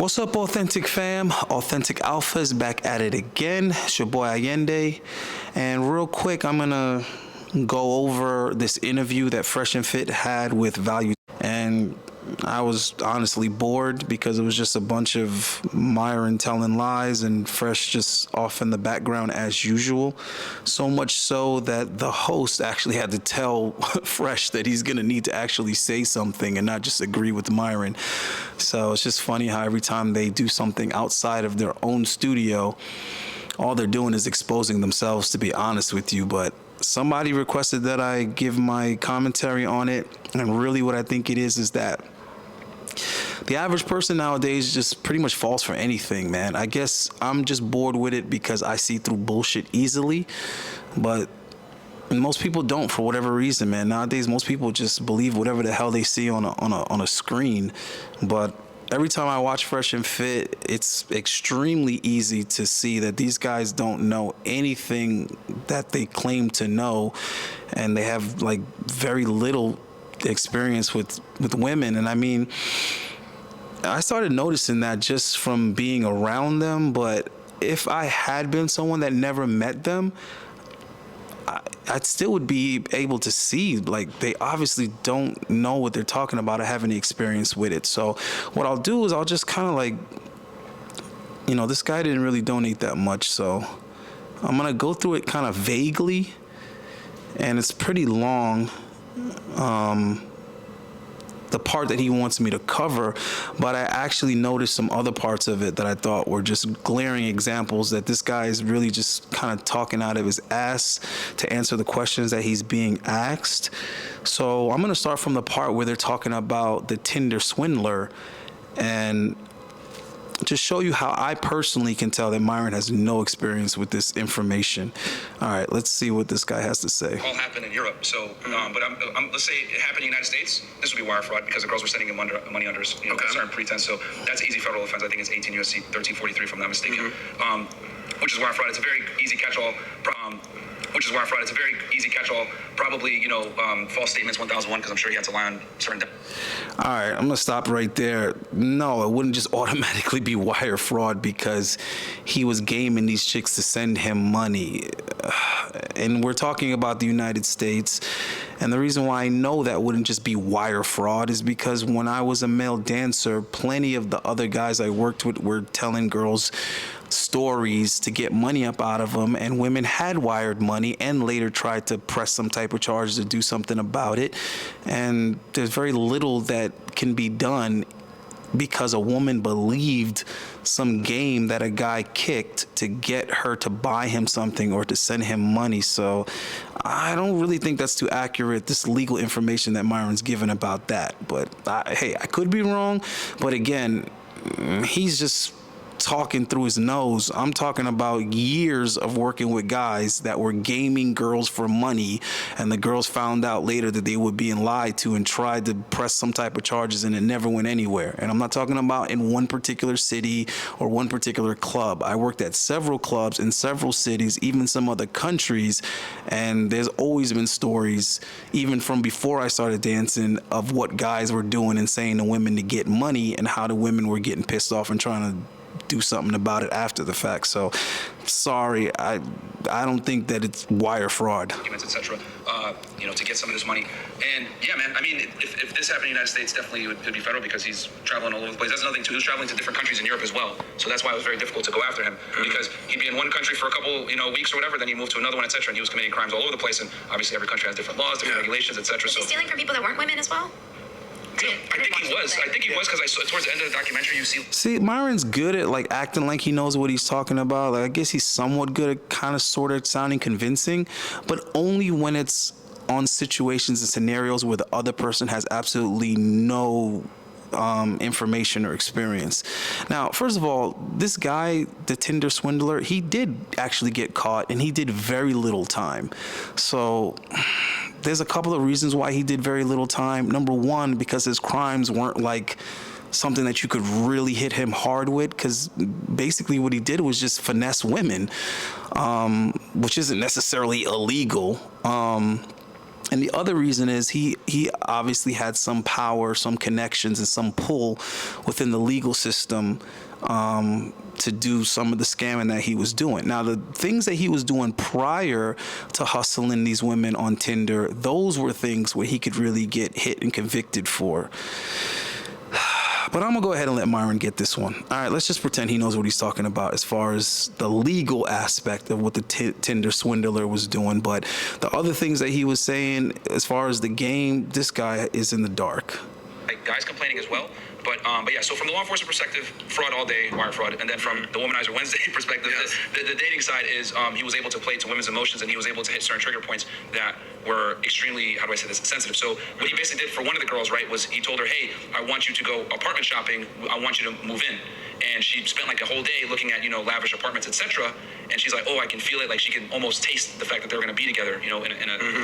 What's up, Authentic fam? Authentic Alpha is back at it again. It's your boy Allende. And real quick, I'm going to go over this interview that Fresh and Fit had with Value. And I was honestly bored because it was just a bunch of Myron telling lies and Fresh just off in the background as usual. So much so that the host actually had to tell Fresh that he's going to need to actually say something and not just agree with Myron. So it's just funny how every time they do something outside of their own studio, all they're doing is exposing themselves, to be honest with you. But somebody requested that I give my commentary on it, and really what I think it is that the average person nowadays just pretty much falls for anything, man. I guess I'm just bored with it because I see through bullshit easily, but most people don't for whatever reason, man. Nowadays, most people just believe whatever the hell they see on a screen. But every time I watch Fresh and Fit, it's extremely easy to see that these guys don't know anything that they claim to know, and they have like very little experience with women. And I mean, I started noticing that just from being around them. But if I had been someone that never met them, I still would be able to see, like, they obviously don't know what they're talking about or have any experience with it. So what I'll do is I'll just kind of like, you know, this guy didn't really donate that much, so I'm gonna go through it kind of vaguely, and it's pretty long, the part that he wants me to cover, but I actually noticed some other parts of it that I thought were just glaring examples that this guy is really just kind of talking out of his ass to answer the questions that he's being asked. So I'm going to start from the part where they're talking about the Tinder swindler, and just show you how I personally can tell that Myron has no experience with this information. All right, let's see what this guy has to say. All happened in Europe, so but let's say it happened in the United States. This would be wire fraud because the girls were sending him money under a certain pretense. So that's an easy federal offense. I think it's 18 U.S.C. 1343, if I'm not mistaken. Which is wire fraud. It's a very easy catch-all. Probably, false statements 1001, because I'm sure he had to lie on certain. All right, I'm gonna stop right there. No, it wouldn't just automatically be wire fraud because he was gaming these chicks to send him money. And we're talking about the United States. And the reason why I know that wouldn't just be wire fraud is because when I was a male dancer, plenty of the other guys I worked with were telling girls stories to get money up out of them, and women had wired money and later tried to press some type of charges to do something about it. And there's very little that can be done because a woman believed some game that a guy kicked to get her to buy him something or to send him money. So I don't really think that's too accurate, this legal information that Myron's given about that. But hey, I could be wrong. But again, he's just talking through his nose. I'm talking about years of working with guys that were gaming girls for money, and the girls found out later that they were being lied to and tried to press some type of charges, and it never went anywhere. And I'm not talking about in one particular city or one particular club. I worked at several clubs in several cities, even some other countries, and there's always been stories, even from before I started dancing, of what guys were doing and saying to women to get money, and how the women were getting pissed off and trying to do something about it after the fact. So sorry, I don't think that it's wire fraud, etc. To get some of this money. And yeah, man, I mean, if this happened in the United States, definitely it would be federal because he's traveling all over the place. That's another thing too. He was traveling to different countries in Europe as well, so that's why it was very difficult to go after him, because he'd be in one country for a couple weeks or whatever, then he'd move to another one, etc. And he was committing crimes all over the place, and obviously every country has different laws, different regulations, etc. Was he stealing from people that weren't women as well? Yeah, I think he was because I saw towards the end of the documentary you see Myron's good at like acting like he knows what he's talking about. Like, I guess he's somewhat good at kind of sort of sounding convincing, but only when it's on situations and scenarios where the other person has absolutely no information or experience. Now, first of all, this guy, the Tinder swindler, he did actually get caught, and he did very little time. So there's a couple of reasons why he did very little time. Number one, because his crimes weren't like something that you could really hit him hard with, because basically what he did was just finesse women, which isn't necessarily illegal. And the other reason is he obviously had some power, some connections, and some pull within the legal system to do some of the scamming that he was doing. Now, the things that he was doing prior to hustling these women on Tinder, those were things where he could really get hit and convicted for. But I'm going to go ahead and let Myron get this one. All right, let's just pretend he knows what he's talking about as far as the legal aspect of what the Tinder swindler was doing. But the other things that he was saying as far as the game, this guy is in the dark. Like guys complaining as well. But yeah, so from the law enforcement perspective, fraud all day, wire fraud. And then from the Womanizer Wednesday perspective, the dating side is he was able to play to women's emotions, and he was able to hit certain trigger points that were extremely, how do I say this, sensitive. So what he basically did for one of the girls, right, was he told her, hey, I want you to go apartment shopping. I want you to move in. And she spent like a whole day looking at, lavish apartments, etc. And she's like, oh, I can feel it. Like she can almost taste the fact that they're going to be together, in a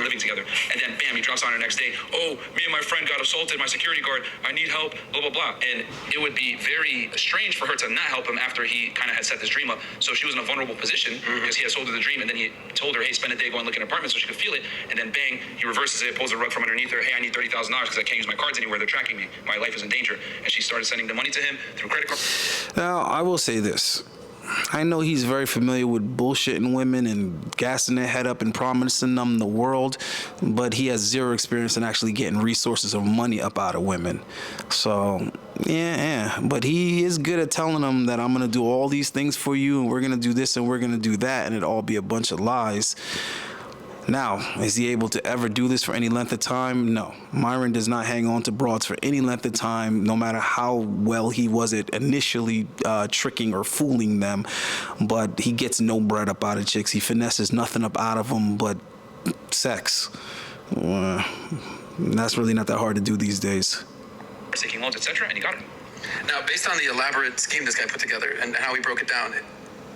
living together. And then bam, he drops on her next day. Oh, me and my friend got assaulted, my security guard. I need help, blah, blah, blah. And it would be very strange for her to not help him after he kind of had set this dream up. So she was in a vulnerable position because he had sold her the dream. And then he told her, hey, spend a day going looking at apartments so she could feel it. And then bang, he reverses it, pulls the rug from underneath her. Hey, I need $30,000 because I can't use my cards anywhere. They're tracking me. My life is in danger. And she started sending the money to him through credit card. Now, I will say this. I know he's very familiar with bullshitting women and gassing their head up and promising them the world, but he has zero experience in actually getting resources or money up out of women. So, yeah. But he is good at telling them that I'm going to do all these things for you, and we're going to do this and we're going to do that, and it'll all be a bunch of lies. Now, is he able to ever do this for any length of time? No. Myron does not hang on to broads for any length of time, no matter how well he was at initially tricking or fooling them. But he gets no bread up out of chicks. He finesses nothing up out of them but sex. That's really not that hard to do these days. Taking loans, etc., and he got it. Now, based on the elaborate scheme this guy put together and how he broke it down,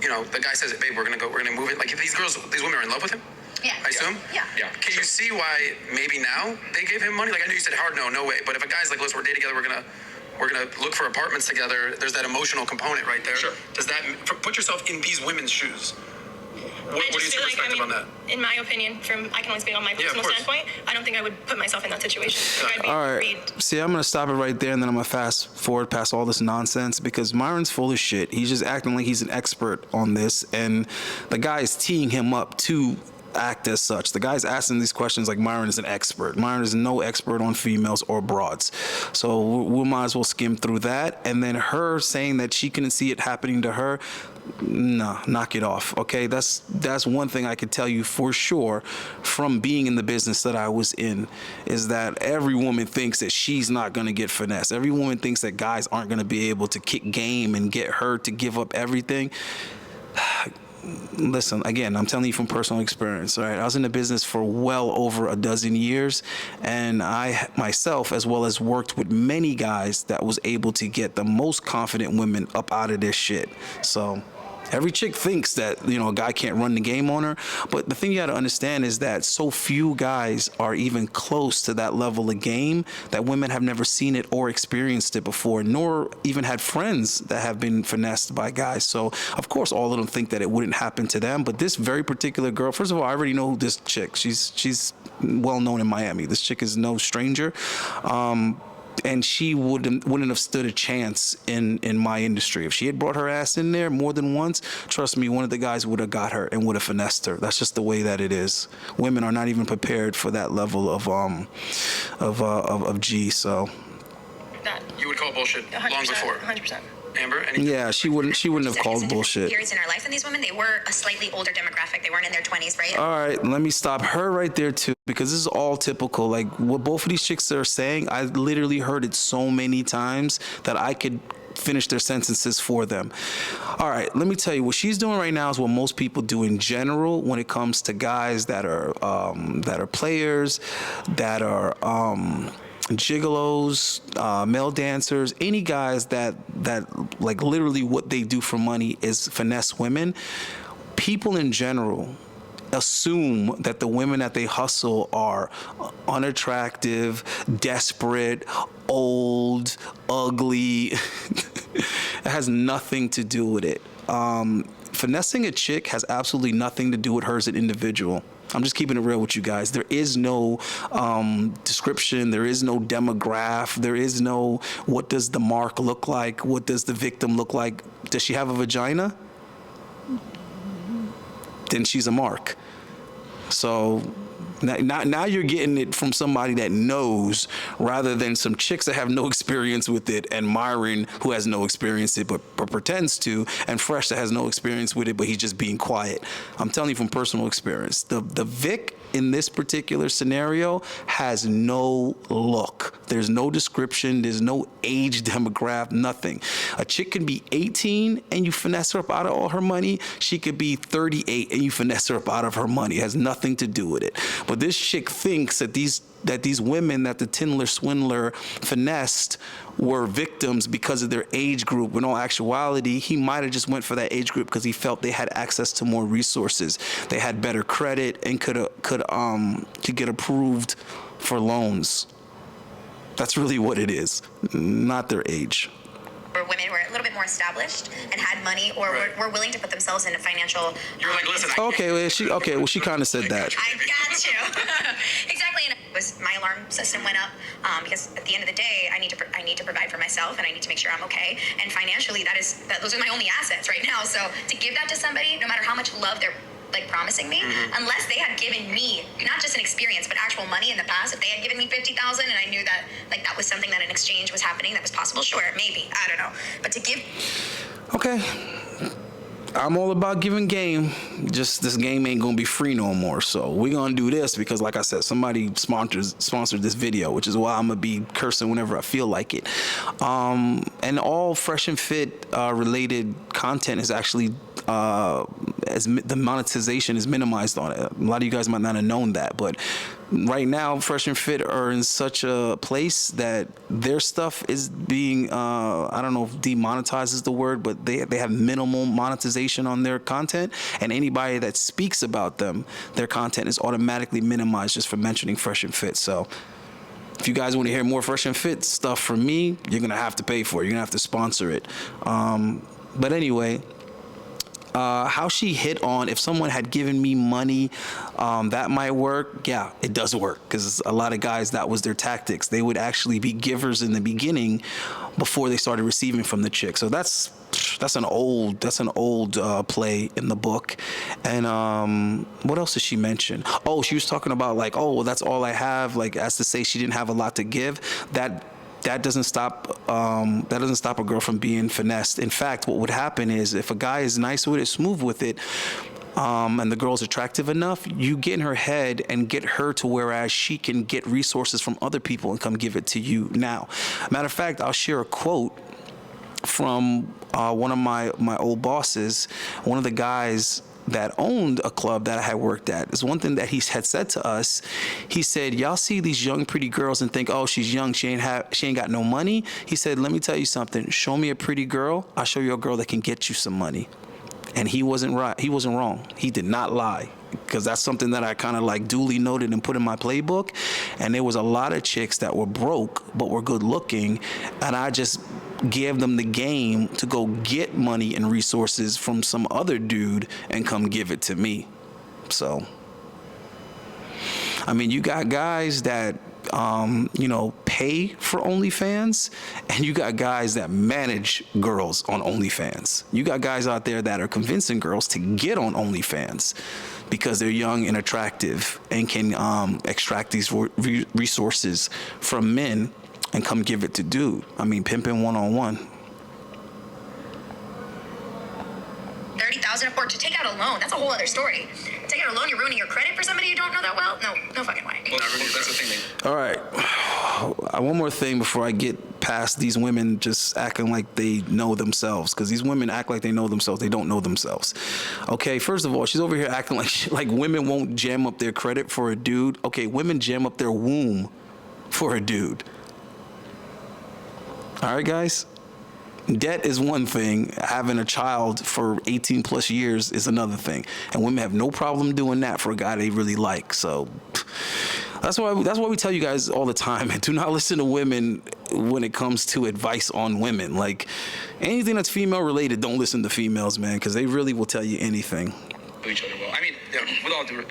the guy says, babe, we're gonna move it. Like, these women are in love with him? Yeah. I assume? Yeah. Can you see why maybe now they gave him money? Like, I know you said hard no way. But if a guy's like, listen, we're dating together, we're gonna look for apartments together, there's that emotional component right there. Sure. Does that, put yourself in these women's shoes. What do you see perspective on that? In my opinion, I can only speak on my personal standpoint, I don't think I would put myself in that situation. I'd be all right. worried. See, I'm going to stop it right there, and then I'm going to fast forward past all this nonsense because Myron's full of shit. He's just acting like he's an expert on this, and the guy is teeing him up to act as such. The guy's asking these questions like Myron is an expert. Myron is no expert on females or broads. So we might as well skim through that. And then her saying that she couldn't see it happening to her, nah, knock it off. Okay, that's one thing I could tell you for sure from being in the business that I was in, is that every woman thinks that she's not going to get finesse. Every woman thinks that guys aren't going to be able to kick game and get her to give up everything. Listen, again, I'm telling you from personal experience, all right? I was in the business for well over a dozen years, and I myself, as well as worked with many guys that was able to get the most confident women up out of this shit. So every chick thinks that, a guy can't run the game on her. But the thing you got to understand is that so few guys are even close to that level of game that women have never seen it or experienced it before, nor even had friends that have been finessed by guys. So, of course, all of them think that it wouldn't happen to them. But this very particular girl, first of all, I already know this chick. She's well known in Miami. This chick is no stranger. And she wouldn't have stood a chance in my industry. If she had brought her ass in there more than once, trust me, one of the guys would have got her and would have finessed her. That's just the way that it is. Women are not even prepared for that level of G. So That You would call bullshit 100%, long before. 100%. Amber, anything? yeah, she wouldn't have called bullshit. Periods in our life, and these women, they were a slightly older demographic. They weren't in their 20s, right? All right, let me stop her right there too, because this is all typical. Like what both of these chicks are saying, I literally heard it so many times that I could finish their sentences for them. All right, let me tell you, what she's doing right now is what most people do in general when it comes to guys that are players, that are gigolos, male dancers, any guys that like literally what they do for money is finesse women. People in general assume that the women that they hustle are unattractive, desperate, old, ugly. It has nothing to do with it. Finessing a chick has absolutely nothing to do with her as an individual. I'm just keeping it real with you guys. There is no description. There is no demographic. There is no what does the mark look like? What does the victim look like? Does she have a vagina? Then she's a mark. So now you're getting it from somebody that knows rather than some chicks that have no experience with it, and Myron who has no experience with it but pretends to, and Fresh that has no experience with it but he's just being quiet. I'm telling you from personal experience. The Vic in this particular scenario has no look. There's no description. There's no age demographic, nothing. A chick can be 18 and you finesse her up out of all her money. She could be 38 and you finesse her up out of her money. It has nothing to do with it. But this chick thinks that these women that the Tinder swindler finessed were victims because of their age group. In all actuality, he might have just went for that age group because he felt they had access to more resources. They had better credit and could get approved for loans. That's really what it is, not their age. Or women who are a little bit more established and had money, or were willing to put themselves in a financial. You're like, listen. Okay, well, she kind of said that. I got you. Exactly. And my alarm system went up because at the end of the day, I need to provide for myself, and I need to make sure I'm okay. And financially, those are my only assets right now. So to give that to somebody, no matter how much love they're like promising me, unless they had given me not just an experience but actual money in the past, if they had given me $50,000 and I knew that like that was something that an exchange was happening that was possible, sure, maybe, I don't know, but to give. Okay, I'm all about giving game. Just this game ain't gonna be free no more. So we're gonna do this because, like I said, somebody sponsored this video, which is why I'm gonna be cursing whenever I feel like it. And all Fresh and Fit related content is actually as the monetization is minimized on it. A lot of you guys might not have known that, but right now Fresh and Fit are in such a place that their stuff is being I don't know if demonetized is the word, but they have minimal monetization on their content, and anybody that speaks about them, their content is automatically minimized just for mentioning Fresh and Fit. So if you guys want to hear more Fresh and Fit stuff from me, you're gonna have to pay for it. You're gonna have to sponsor it. But anyway, how she hit on if someone had given me money, that might work. Yeah, it does work, because a lot of guys, that was their tactics. They would actually be givers in the beginning before they started receiving from the chick. So that's an old play in the book. And what else did she mention? Oh, she was talking about like, oh, well, that's all I have, like as to say she didn't have a lot to give. That doesn't stop a girl from being finessed. In fact, what would happen is if a guy is nice with it, smooth with it, and the girl's attractive enough, you get in her head and get her to whereas she can get resources from other people and come give it to you now. Matter of fact, I'll share a quote from one of my old bosses, one of the guys that owned a club that I had worked at. It's one thing that he had said to us. He said, y'all see these young pretty girls and think, oh, she's young, she ain't got no money. He said, let me tell you something, show me a pretty girl, I'll show you a girl that can get you some money. And he wasn't right. He wasn't wrong. He did not lie, because that's something that I kind of like duly noted and put in my playbook. And there was a lot of chicks that were broke but were good looking, and I just gave them the game to go get money and resources from some other dude and come give it to me. So, I mean, you got guys that pay for OnlyFans, and you got guys that manage girls on OnlyFans. You got guys out there that are convincing girls to get on OnlyFans because they're young and attractive and can extract these resources from men and come give it to dude. I mean, pimping one-on-one. $30,000 or to take out a loan, that's a whole other story. Take out a loan, you're ruining your credit for somebody you don't know that well? No fucking way. Well, that's the thing. All right. One more thing before I get past these women just acting like they know themselves, because these women act like they know themselves. They don't know themselves. Okay, first of all, she's over here acting like women won't jam up their credit for a dude. Okay, women jam up their womb for a dude. All right, guys? Debt is one thing. Having a child for 18 plus years is another thing. And women have no problem doing that for a guy they really like. So that's why we tell you guys all the time, do not listen to women when it comes to advice on women. Like, anything that's female related, don't listen to females, man, because they really will tell you anything. Each other well. I mean, with all due,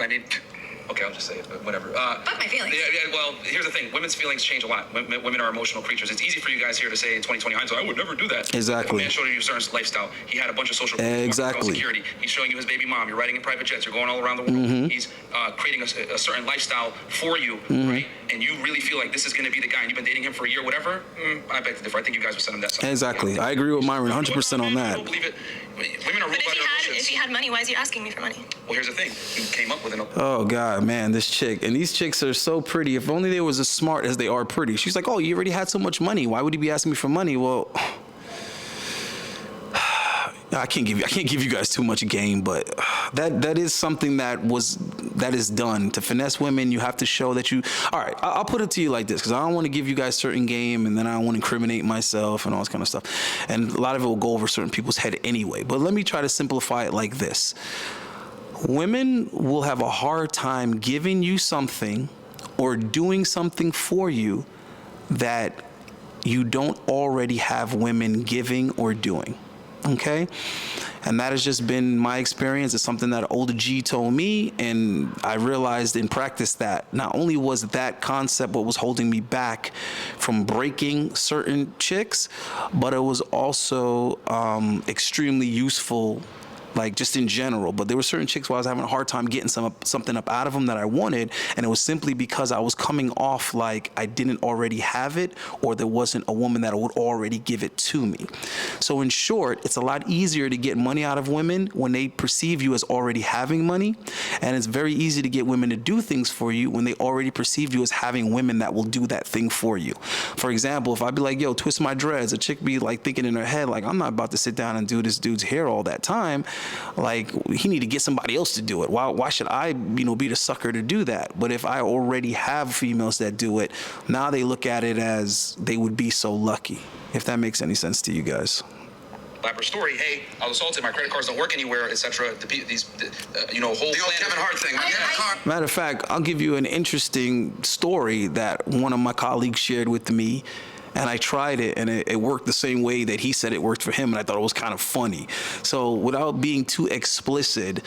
Okay, I'll just say it, but whatever. Fuck my feelings. Yeah, well, here's the thing. Women's feelings change a lot. Women are emotional creatures. It's easy for you guys here to say in 2020 hindsight, I would never do that. Exactly. If a man showed you a certain lifestyle. He had a bunch of social Exactly. security. He's showing you his baby mom. You're riding in private jets. You're going all around the world. He's creating a certain lifestyle for you, right? And you really feel like this is going to be the guy, and you've been dating him for a year, whatever. I beg to differ. I think you guys would send him that sign. Exactly. I agree with Myron 100% on that. I don't believe it. Women are ruled by their emotions. If he had money, why is he asking me for money? Well, here's the thing. He came up with an. Oh God, man, this chick. And these chicks are so pretty. If only they was as smart as they are pretty. She's like, oh, you already had so much money. Why would he be asking me for money? Well, I can't give you guys too much game, but that is something that is done to finesse women. You have to show that you. All right, I'll put it to you like this, because I don't want to give you guys certain game, and then I don't want to incriminate myself and all this kind of stuff. And a lot of it will go over certain people's head anyway. But let me try to simplify it like this. Women will have a hard time giving you something or doing something for you that you don't already have women giving or doing. Okay? And that has just been my experience. It's something that older G told me, and I realized in practice that not only was that concept what was holding me back from breaking certain chicks, but it was also extremely useful, like just in general. But there were certain chicks where I was having a hard time getting something up out of them that I wanted, and it was simply because I was coming off like I didn't already have it, or there wasn't a woman that would already give it to me. So in short, it's a lot easier to get money out of women when they perceive you as already having money, and it's very easy to get women to do things for you when they already perceive you as having women that will do that thing for you. For example, if I be like, yo, twist my dreads, a chick be like thinking in her head, like, I'm not about to sit down and do this dude's hair all that time. Like, he need to get somebody else to do it. Why should I, be the sucker to do that? But if I already have females that do it, now they look at it as they would be so lucky, if that makes any sense to you guys. Elaborate story. Hey, I was assaulted. My credit cards don't work anywhere, etc. Whole The old Kevin Hart thing. Matter of fact, I'll give you an interesting story that one of my colleagues shared with me. And I tried it, and it worked the same way that he said it worked for him, and I thought it was kind of funny. So without being too explicit,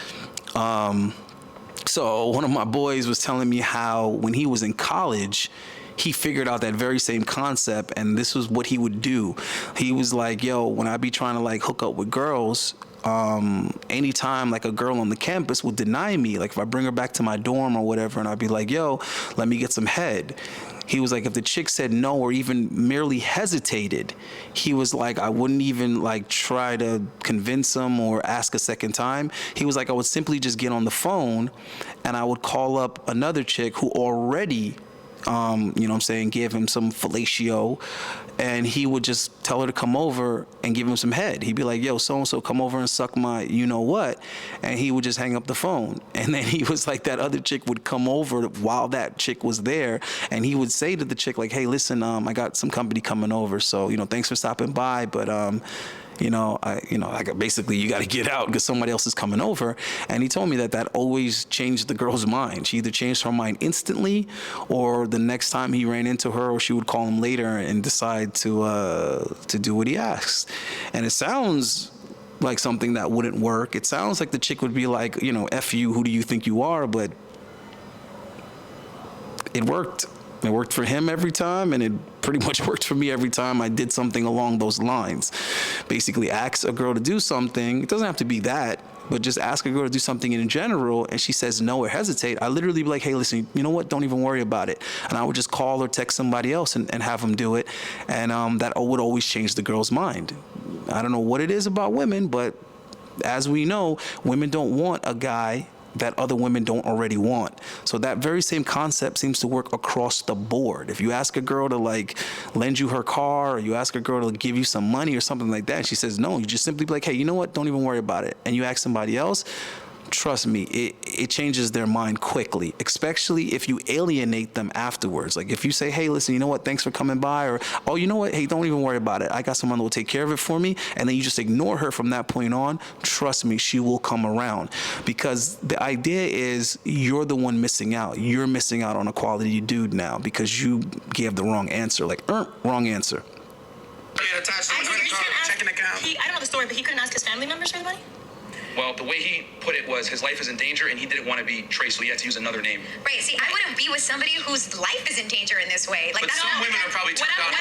so one of my boys was telling me how when he was in college, he figured out that very same concept, and this was what he would do. He was like, yo, when I be trying to like hook up with girls, anytime like a girl on the campus would deny me, like if I bring her back to my dorm or whatever, and I'd be like, yo, let me get some head. He was like, if the chick said no or even merely hesitated, he was like, I wouldn't even like try to convince him or ask a second time. He was like, I would simply just get on the phone and I would call up another chick who already, give him some fellatio, and he would just tell her to come over and give him some head. He'd be like, yo, so-and-so, come over and suck my you-know-what, and he would just hang up the phone. And then he was like, that other chick would come over while that chick was there, and he would say to the chick, like, hey, listen, I got some company coming over, so, thanks for stopping by, but, basically you got to get out because somebody else is coming over. And he told me that always changed the girl's mind. She either changed her mind instantly, or the next time he ran into her, or she would call him later and decide to do what he asked. And it sounds like something that wouldn't work. It sounds like the chick would be like, F you, who do you think you are? But it worked. It worked for him every time, and it pretty much worked for me every time I did something along those lines. Basically, ask a girl to do something. It doesn't have to be that, but just ask a girl to do something in general, and she says no or hesitate. I literally be like, hey, listen, you know what? Don't even worry about it. And I would just call or text somebody else and have them do it, and that would always change the girl's mind. I don't know what it is about women, but as we know, women don't want a guy that other women don't already want. So that very same concept seems to work across the board. If you ask a girl to like lend you her car, or you ask a girl to give you some money or something like that, and she says no, you just simply be like, hey, you know what? Don't even worry about it. And you ask somebody else, trust me, it changes their mind quickly, especially if you alienate them afterwards. Like if you say, hey, listen, you know what, thanks for coming by, or, oh, you know what, hey, don't even worry about it, I got someone that will take care of it for me, and then you just ignore her from that point on, trust me, she will come around. Because the idea is you're the one missing out. You're missing out on a quality dude now because you gave the wrong answer. Like, wrong answer. Attached to a credit card, checking account. I don't know the story, but he couldn't ask his family members for the money? Well, the way he put it was his life is in danger and he didn't want to be traced, so he had to use another name. Right. See, I wouldn't be with somebody whose life is in danger in this way. Like, But some women are probably turned on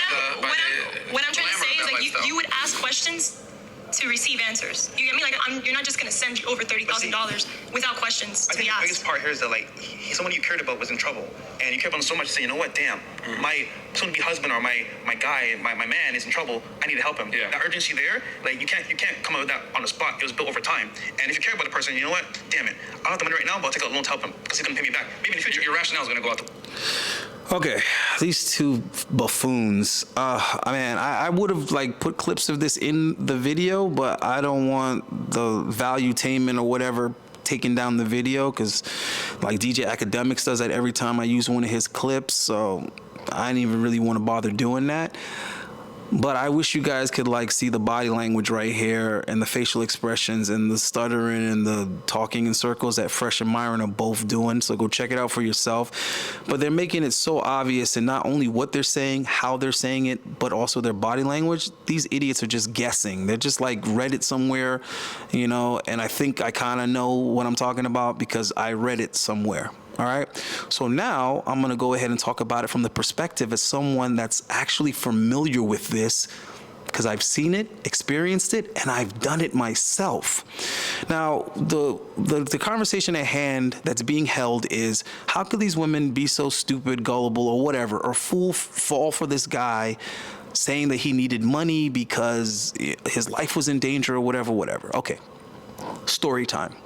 What I'm trying to glamour say of is, that like, lifestyle. you would ask questions to receive answers. You get me? Like, you're not just gonna send over $30,000 without questions to I think be the asked. biggest part here is that, like, someone you cared about was in trouble, and you cared about him so much. You say, you know what? Damn, my soon-to-be husband or my guy, my man is in trouble. I need to help him. Yeah. That urgency there, like, you can't come up with that on the spot. It was built over time. And if you care about the person, you know what? Damn it, I don't have the money right now, but I'll take a loan to help him because he's gonna pay me back. Maybe in the future. Your rationale is going to go out the... Okay, these two buffoons. I would have like put clips of this in the video, but I don't want the valuetainment or whatever taking down the video, because like DJ Academics does that every time I use one of his clips, so I didn't even really want to bother doing that. But I wish you guys could like see the body language right here and the facial expressions and the stuttering and the talking in circles that Fresh and Myron are both doing. So go check it out for yourself. But they're making it so obvious in not only what they're saying, how they're saying it, but also their body language. These idiots are just guessing. They're just like read it somewhere, you know, and I think I kind of know what I'm talking about because I read it somewhere. All right. So now I'm going to go ahead and talk about it from the perspective as someone that's actually familiar with this, because I've seen it, experienced it, and I've done it myself. Now, the conversation at hand that's being held is, how could these women be so stupid, gullible, or whatever, or fall for this guy saying that he needed money because his life was in danger or whatever. Okay. Story time.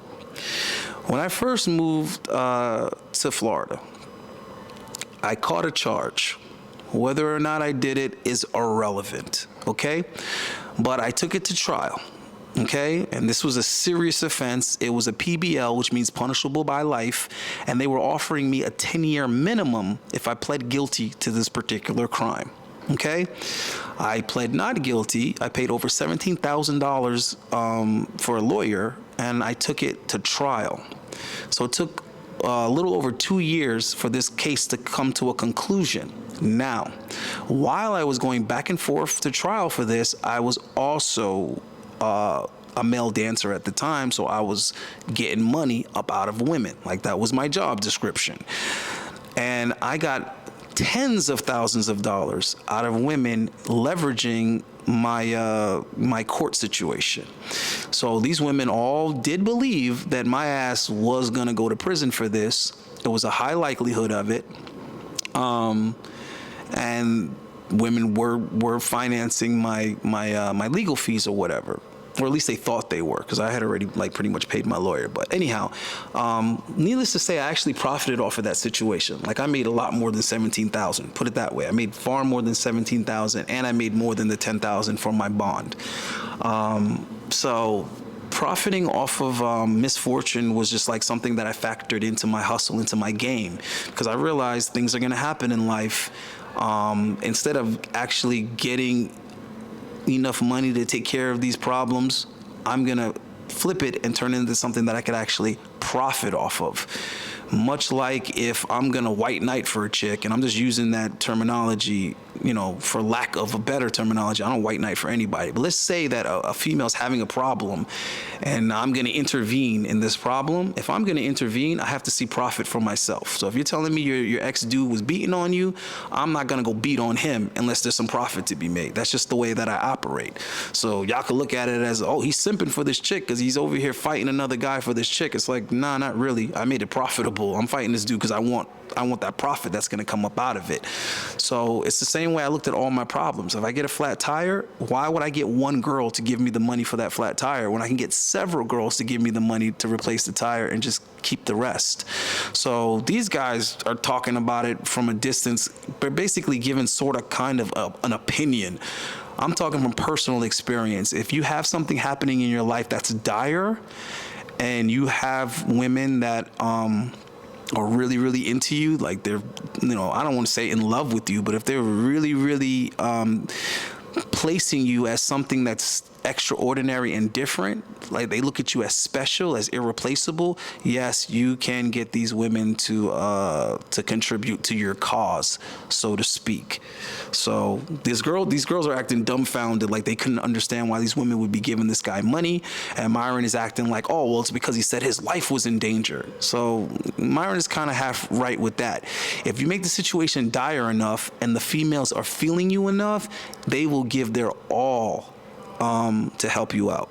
When I first moved to Florida, I caught a charge. Whether or not I did it is irrelevant, okay? But I took it to trial, okay? And this was a serious offense. It was a PBL, which means punishable by life, and they were offering me a 10-year minimum if I pled guilty to this particular crime. Okay, I pled not guilty. I paid over $17,000 for a lawyer, and I took it to trial. So it took a little over 2 years for this case to come to a conclusion. Now, while I was going back and forth to trial for this, I was also a male dancer at the time, so I was getting money up out of women. Like, that was my job description. And I got tens of thousands of dollars out of women leveraging my court situation. So these women all did believe that my ass was gonna go to prison for this. There was a high likelihood of it, and women were financing my legal fees or whatever. Or at least they thought they were, because I had already like pretty much paid my lawyer. But anyhow, needless to say, I actually profited off of that situation. Like, I made a lot more than $17,000. Put it that way. I made far more than $17,000, and I made more than the $10,000 for my bond. So profiting off of misfortune was just like something that I factored into my hustle, into my game, because I realized things are gonna happen in life. Instead of actually getting enough money to take care of these problems, I'm gonna flip it and turn it into something that I could actually profit off of. Much like if I'm gonna white knight for a chick, and I'm just using that terminology, you know, for lack of a better terminology. I don't white knight for anybody, but let's say that a female's having a problem and I'm gonna intervene in this problem. If I'm gonna intervene, I have to see profit for myself. So if you're telling me your ex-dude was beating on you, I'm not gonna go beat on him unless there's some profit to be made. That's just the way that I operate. So y'all could look at it as, oh, he's simping for this chick because he's over here fighting another guy for this chick. It's like, nah, not really. I made it profitable. I'm fighting this dude because I want that profit that's going to come up out of it. So it's the same way I looked at all my problems. If I get a flat tire, why would I get one girl to give me the money for that flat tire when I can get several girls to give me the money to replace the tire and just keep the rest? So these guys are talking about it from a distance, but basically giving sort of kind of an opinion. I'm talking from personal experience. If you have something happening in your life that's dire, and you have women that are really, really into you, like they're, you know, I don't want to say in love with you, but if they're really, really placing you as something that's extraordinary and different, like they look at you as special, as irreplaceable, yes, you can get these women to contribute to your cause, so to speak. So these girls are acting dumbfounded, like they couldn't understand why these women would be giving this guy money, and Myron is acting like, oh, well, it's because he said his life was in danger. So Myron is kind of half right with that. If you make the situation dire enough and the females are feeling you enough, they will give their all to help you out.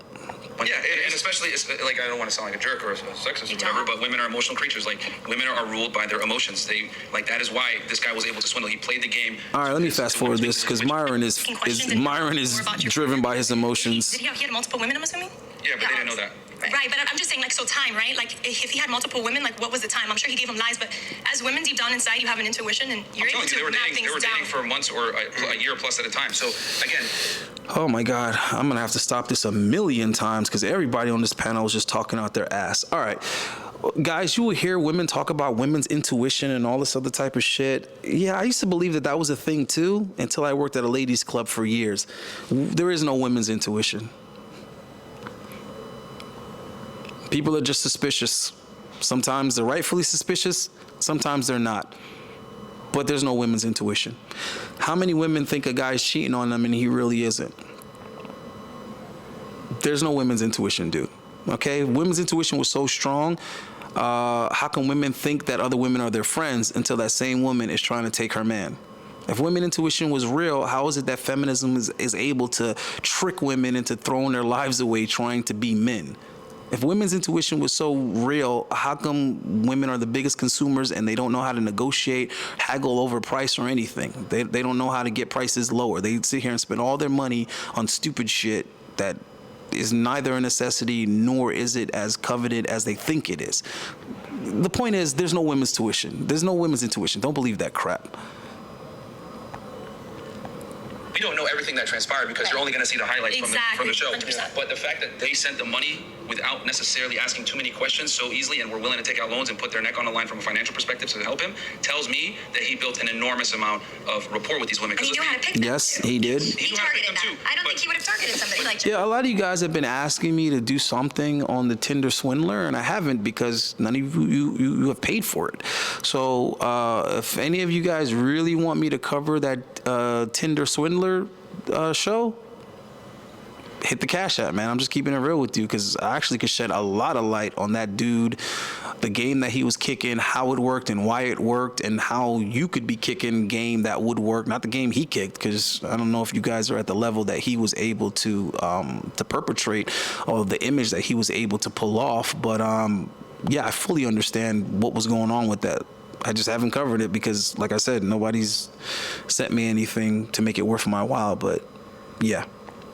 Yeah, and especially, like, I don't want to sound like a jerk or a sexist or whatever, but women are emotional creatures. Like, women are ruled by their emotions. That is why this guy was able to swindle. He played the game. All right, let me fast forward this, because Myron is driven by his emotions. Did he had multiple women, I'm assuming? Yeah, but they didn't know that. Right, but I'm just saying, like, so time, right? Like, if he had multiple women, like, what was the time? I'm sure he gave them lies, but as women, deep down inside, you have an intuition, and you're able to map things down. They were dating for months or a year plus at a time. So, again... Oh, my God. I'm going to have to stop this a million times because everybody on this panel is just talking out their ass. All right. Guys, you will hear women talk about women's intuition and all this other type of shit. Yeah, I used to believe that was a thing, too, until I worked at a ladies' club for years. There is no women's intuition. People are just suspicious. Sometimes they're rightfully suspicious. Sometimes they're not. But there's no women's intuition. How many women think a guy's cheating on them and he really isn't? There's no women's intuition, dude. Okay? Women's intuition was so strong. How can women think that other women are their friends until that same woman is trying to take her man? If women intuition was real, how is it that feminism is able to trick women into throwing their lives away trying to be men? If women's intuition was so real, how come women are the biggest consumers and they don't know how to negotiate, haggle over price or anything? They don't know how to get prices lower. They sit here and spend all their money on stupid shit that is neither a necessity nor is it as coveted as they think it is. The point is, there's no women's tuition. There's no women's intuition. Don't believe that crap. We don't know everything that transpired because you're only going to see the highlights from the show. 100%. But the fact that they sent the money without necessarily asking too many questions so easily and were willing to take out loans and put their neck on the line from a financial perspective to help him tells me that he built an enormous amount of rapport with these women. And he knew how to pick them. Yes, he did. He targeted them. I don't think he would have targeted somebody like that. Yeah, a lot of you guys have been asking me to do something on the Tinder swindler, and I haven't because none of you have paid for it. So if any of you guys really want me to cover that Tinder swindler show, hit the CashApp, man. I'm just keeping it real with you because I actually could shed a lot of light on that dude, the game that he was kicking, how it worked and why it worked, and how you could be kicking game that would work, not the game he kicked, because I don't know if you guys are at the level that he was able to perpetrate or the image that he was able to pull off. But yeah, I fully understand what was going on with that. I just haven't covered it because, like I said, nobody's sent me anything to make it worth my while. But yeah.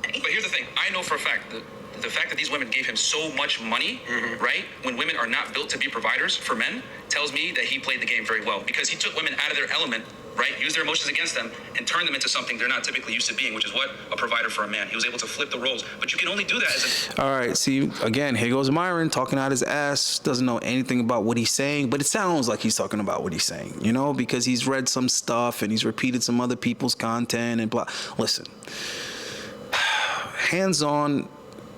But here's the thing. I know for a fact that the fact that these women gave him so much money, right, when women are not built to be providers for men, tells me that he played the game very well because he took women out of their element, right, used their emotions against them, and turned them into something they're not typically used to being, which is what? A provider for a man. He was able to flip the roles. But you can only do that as a... All right, see, again, here goes Myron talking out his ass, doesn't know anything about what he's saying, but it sounds like he's talking about what he's saying, you know, because he's read some stuff and he's repeated some other people's content and blah. Listen, hands-on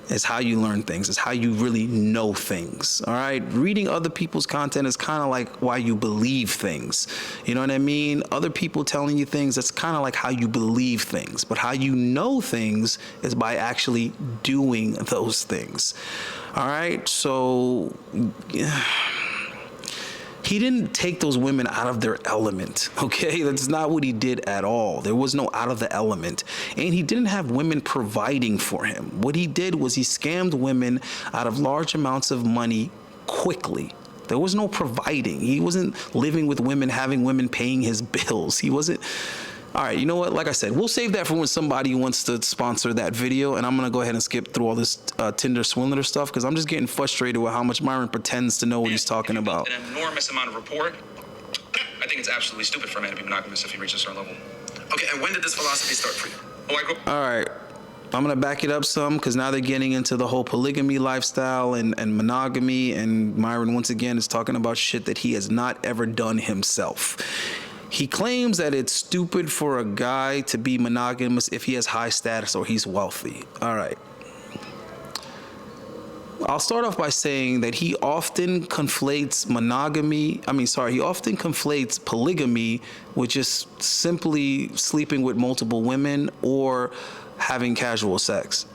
is how you learn things. It's how you really know things, all right? Reading other people's content is kind of like why you believe things. You know what I mean? Other people telling you things, that's kind of like how you believe things. But how you know things is by actually doing those things, all right? So... he didn't take those women out of their element, okay? That's not what he did at all. There was no out of the element. And he didn't have women providing for him. What he did was he scammed women out of large amounts of money quickly. There was no providing. He wasn't living with women, having women paying his bills. He wasn't... All right, you know what? Like I said, we'll save that for when somebody wants to sponsor that video, and I'm going to go ahead and skip through all this Tinder swindler stuff because I'm just getting frustrated with how much Myron pretends to know what he's talking about. An enormous amount of rapport. I think it's absolutely stupid for a man to be monogamous if he reaches a certain level. Okay, and when did this philosophy start for you? All right. I'm going to back it up some because now they're getting into the whole polygamy lifestyle and monogamy, and Myron, once again, is talking about shit that he has not ever done himself. He claims that it's stupid for a guy to be monogamous if he has high status or he's wealthy. All right. I'll start off by saying that he often conflates polygamy with just simply sleeping with multiple women or having casual sex.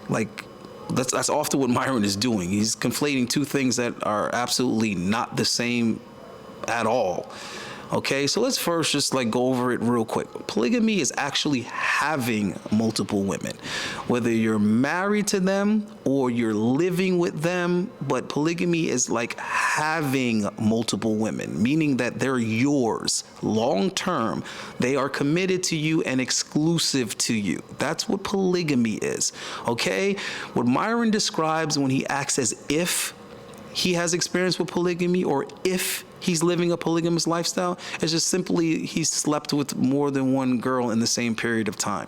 Like, that's often what Myron is doing. He's conflating two things that are absolutely not the same at all. Okay, so let's first just go over it real quick. Polygamy is actually having multiple women, whether you're married to them or you're living with them. But polygamy is like having multiple women, meaning that they're yours long term. They are committed to you and exclusive to you. That's what polygamy is. Okay, what Myron describes when he acts as if he has experience with polygamy or if he's living a polygamous lifestyle, is just simply he's slept with more than one girl in the same period of time.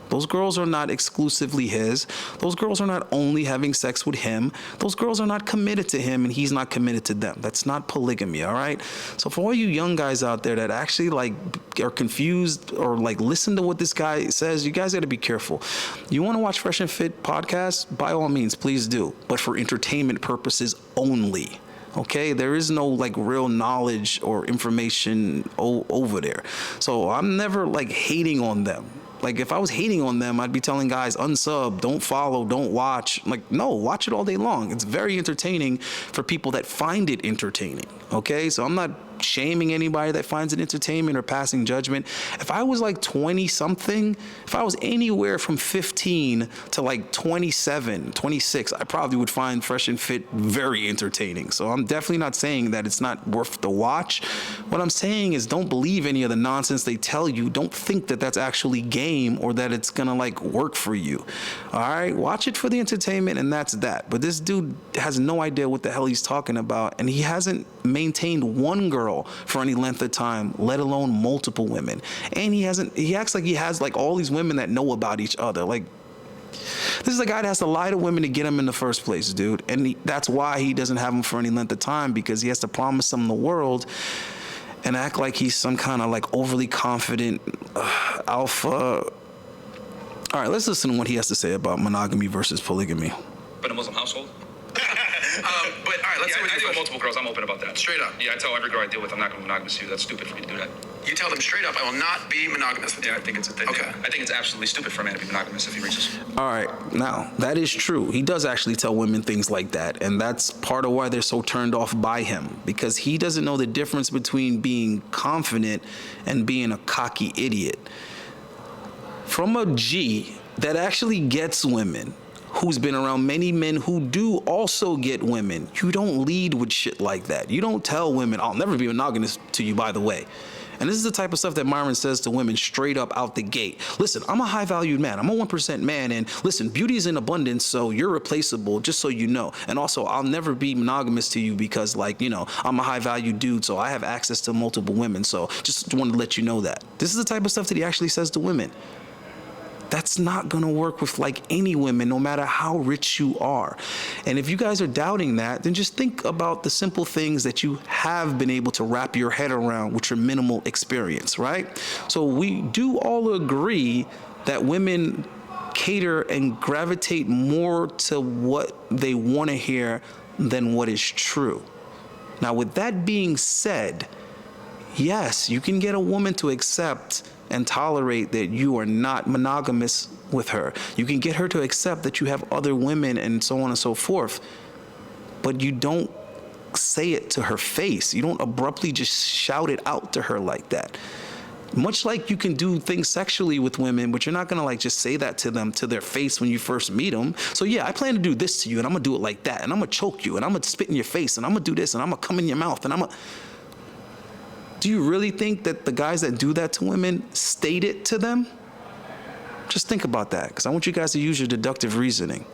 Those girls are not exclusively his. Those girls are not only having sex with him. Those girls are not committed to him and he's not committed to them. That's not polygamy, all right? So for all you young guys out there that actually are confused or listen to what this guy says, you guys got to be careful. You want to watch Fresh and Fit podcast? By all means, please do, but for entertainment purposes only. Okay, there is no real knowledge or information over there. So I'm never hating on them. If I was hating on them, I'd be telling guys, unsub, don't follow, don't watch. No, watch it all day long. It's very entertaining for people that find it entertaining. Okay, so I'm not shaming anybody that finds it entertainment or passing judgment. If I was 20 something, if I was anywhere from 15 to 27, 26, I probably would find Fresh and Fit very entertaining. So I'm definitely not saying that it's not worth the watch. What I'm saying is don't believe any of the nonsense they tell you. Don't think that that's actually game or that it's gonna work for you. All right, watch it for the entertainment and that's that. But this dude has no idea what the hell he's talking about, and he hasn't maintained one girl for any length of time, let alone multiple women. And he acts like he has all these women that know about each other. This is a guy that has to lie to women to get them in the first place, dude. And that's why he doesn't have them for any length of time, because he has to promise them the world and act like he's some kind of overly confident alpha. All right, let's listen to what he has to say about monogamy versus polygamy. But a Muslim household? But all right, let's see what I you deal with multiple girls. I'm open about that. Straight up. Yeah, I tell every girl I deal with I'm not going to be monogamous to you. That's stupid for me to do that. You tell them straight up, I will not be monogamous with you. Yeah, I think it's absolutely stupid for a man to be monogamous if he reaches. All right, now that is true. He does actually tell women things like that, and that's part of why they're so turned off by him, because he doesn't know the difference between being confident and being a cocky idiot. From a G that actually gets women, who's been around many men who do also get women, you don't lead with shit like that. You don't tell women, I'll never be monogamous to you, by the way. And this is the type of stuff that Myron says to women straight up out the gate. Listen, I'm a high-valued man. I'm a 1% man. And listen, beauty is in abundance, so you're replaceable, just so you know. And also, I'll never be monogamous to you because, I'm a high-valued dude, so I have access to multiple women. So just wanted to let you know that. This is the type of stuff that he actually says to women. That's not going to work with any women, no matter how rich you are. And if you guys are doubting that, then just think about the simple things that you have been able to wrap your head around with your minimal experience, right? So we do all agree that women cater and gravitate more to what they want to hear than what is true. Now, with that being said, yes, you can get a woman to accept and tolerate that you are not monogamous with her. You can get her to accept that you have other women and so on and so forth, but you don't say it to her face. You don't abruptly just shout it out to her like that. Much like you can do things sexually with women, but you're not gonna just say that to them to their face when you first meet them. So yeah, I plan to do this to you, and I'm gonna do it like that, and I'm gonna choke you, and I'm gonna spit in your face, and I'm gonna do this, and I'm gonna come in your mouth, and Do you really think that the guys that do that to women state it to them? Just think about that, because I want you guys to use your deductive reasoning.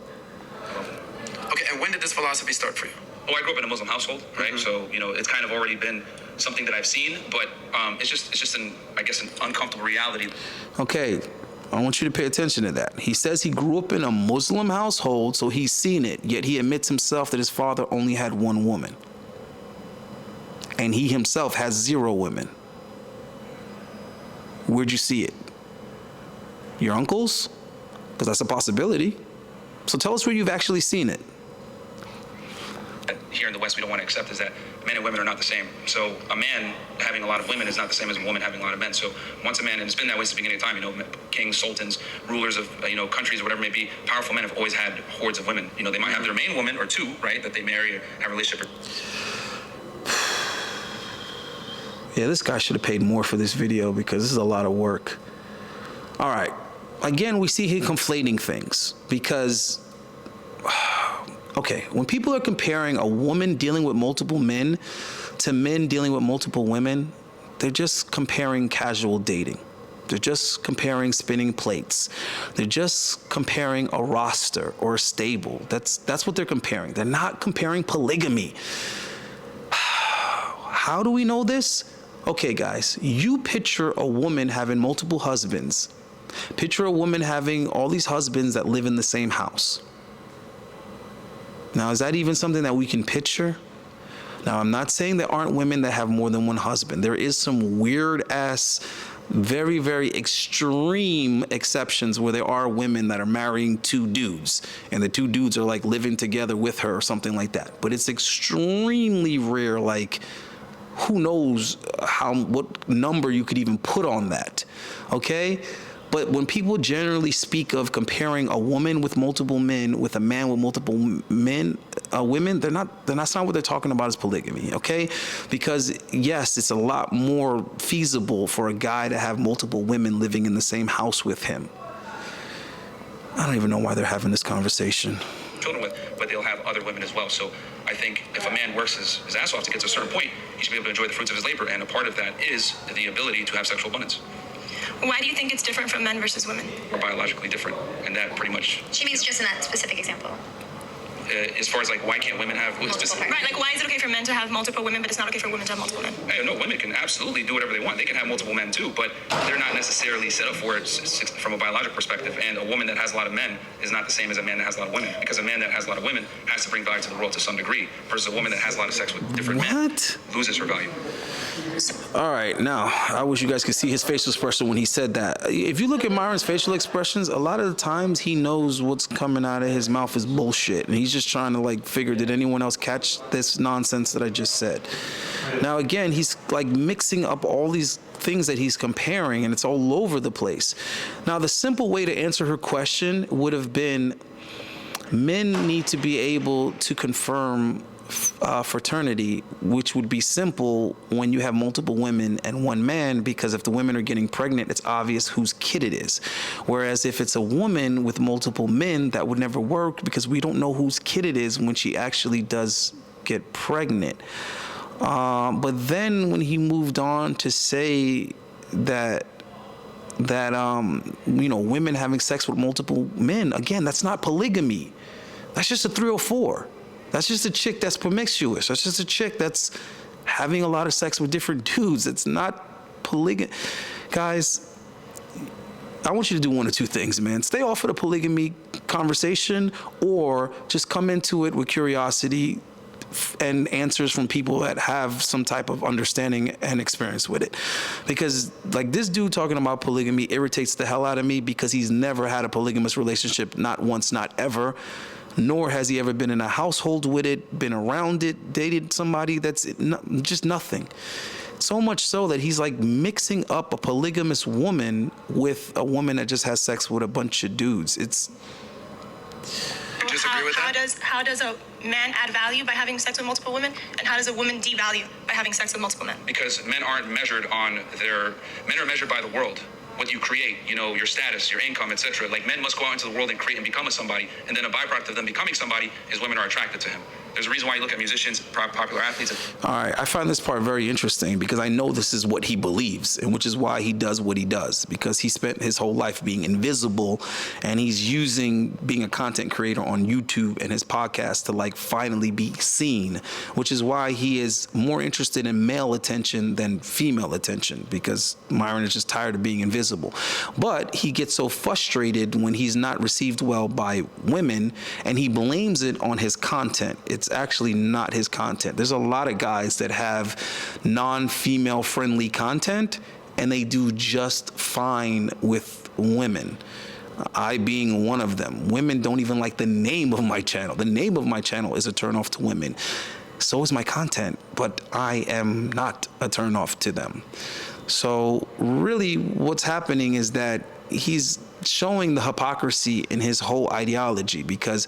Okay, and when did this philosophy start for you? Oh, I grew up in a Muslim household, right? So, it's kind of already been something that I've seen, but it's just an uncomfortable reality. Okay, I want you to pay attention to that. He says he grew up in a Muslim household, so he's seen it, yet he admits himself that his father only had one woman. And he himself has 0 women. Where'd you see it? Your uncles? Because that's a possibility. So tell us where you've actually seen it. here in the West we don't want to accept is that men and women are not the same. So a man having a lot of women is not the same as a woman having a lot of men. So once a man, and it's been that way since the beginning of time, you know, kings, sultans, rulers of, you know, countries or whatever it may be, powerful men have always had hordes of women. You know, they might have their main woman or two, right, that they marry or have a relationship with. Yeah, this guy should have paid more for this video because this is a lot of work. All right. Again, we see him conflating things because, okay, when people are comparing a woman dealing with multiple men to men dealing with multiple women, they're just comparing casual dating. They're just comparing spinning plates. They're just comparing a roster or a stable. That's what they're comparing. They're not comparing polygamy. How do we know this? Okay, guys, you picture a woman having multiple husbands. Picture a woman having all these husbands that live in the same house. Now, is that even something that we can picture? Now, I'm not saying there aren't women that have more than one husband. There is some weird ass, very, very extreme exceptions where there are women that are marrying two dudes and the two dudes are like living together with her or something like that. But it's extremely rare, like who knows what number you could even put on that, okay? But when people generally speak of comparing a woman with multiple men with a man with multiple women, that's not what they're talking about as polygamy, okay? Because yes, it's a lot more feasible for a guy to have multiple women living in the same house with him. I don't even know why they're having this conversation. Children with, but they'll have other women as well. So I think if a man works his ass off to get to a certain point, he should be able to enjoy the fruits of his labor, and a part of that is the ability to have sexual abundance. Why do you think it's different from men versus women? We're biologically different, and that pretty much. She means just in that specific example. As far as like why can't women have specific? Right, like why is it okay for men to have multiple women, but it's not okay for women to have multiple men? Hey, no, women can absolutely do whatever they want. They can have multiple men too, but they're not necessarily set up for it from a biological perspective. And a woman that has a lot of men is not the same as a man that has a lot of women, because a man that has a lot of women has to bring value to the world to some degree, versus a woman that has a lot of sex with different men loses her value. All right, now, I wish you guys could see his facial expression when he said that. If you look at Myron's facial expressions, a lot of the times he knows what's coming out of his mouth is bullshit. And he's just trying to, like, figure, did anyone else catch this nonsense that I just said? Now, again, he's, like, mixing up all these things that he's comparing, and it's all over the place. Now, the simple way to answer her question would have been, men need to be able to confirm fraternity, which would be simple when you have multiple women and one man, because if the women are getting pregnant, it's obvious whose kid it is. Whereas if it's a woman with multiple men, that would never work because we don't know whose kid it is when she actually does get pregnant. But then when he moved on to say that women having sex with multiple men, again, that's not polygamy. That's just a 304. That's just a chick that's promiscuous. That's just a chick that's having a lot of sex with different dudes. It's not polygamy. Guys, I want you to do one of two things, man. Stay off of the polygamy conversation, or just come into it with curiosity and answers from people that have some type of understanding and experience with it. Because, like, this dude talking about polygamy irritates the hell out of me because he's never had a polygamous relationship, not once, not ever. Nor has he ever been in a household with it, been around it, dated somebody that's just nothing. So much so that he's like mixing up a polygamous woman with a woman that just has sex with a bunch of dudes. It's... You disagree with that? How does a man add value by having sex with multiple women, and how does a woman devalue by having sex with multiple men? Because men aren't measured men are measured by the world. What you create, your status, your income, etc. Like, men must go out into the world and create and become a somebody, and then a byproduct of them becoming somebody is women are attracted to him. There's a reason why you look at musicians, popular athletes. All right, I find this part very interesting because I know this is what he believes, and which is why he does what he does, because he spent his whole life being invisible, and he's using being a content creator on YouTube and his podcast to, like, finally be seen, which is why he is more interested in male attention than female attention, because Myron is just tired of being invisible. But he gets so frustrated when he's not received well by women, and he blames it on his content. It's actually not his content. There's a lot of guys that have non-female friendly content, and they do just fine with women. I being one of them. Women don't even like the name of my channel. The name of my channel is a turnoff to women. So is my content, but I am not a turnoff to them. So really what's happening is that he's showing the hypocrisy in his whole ideology, because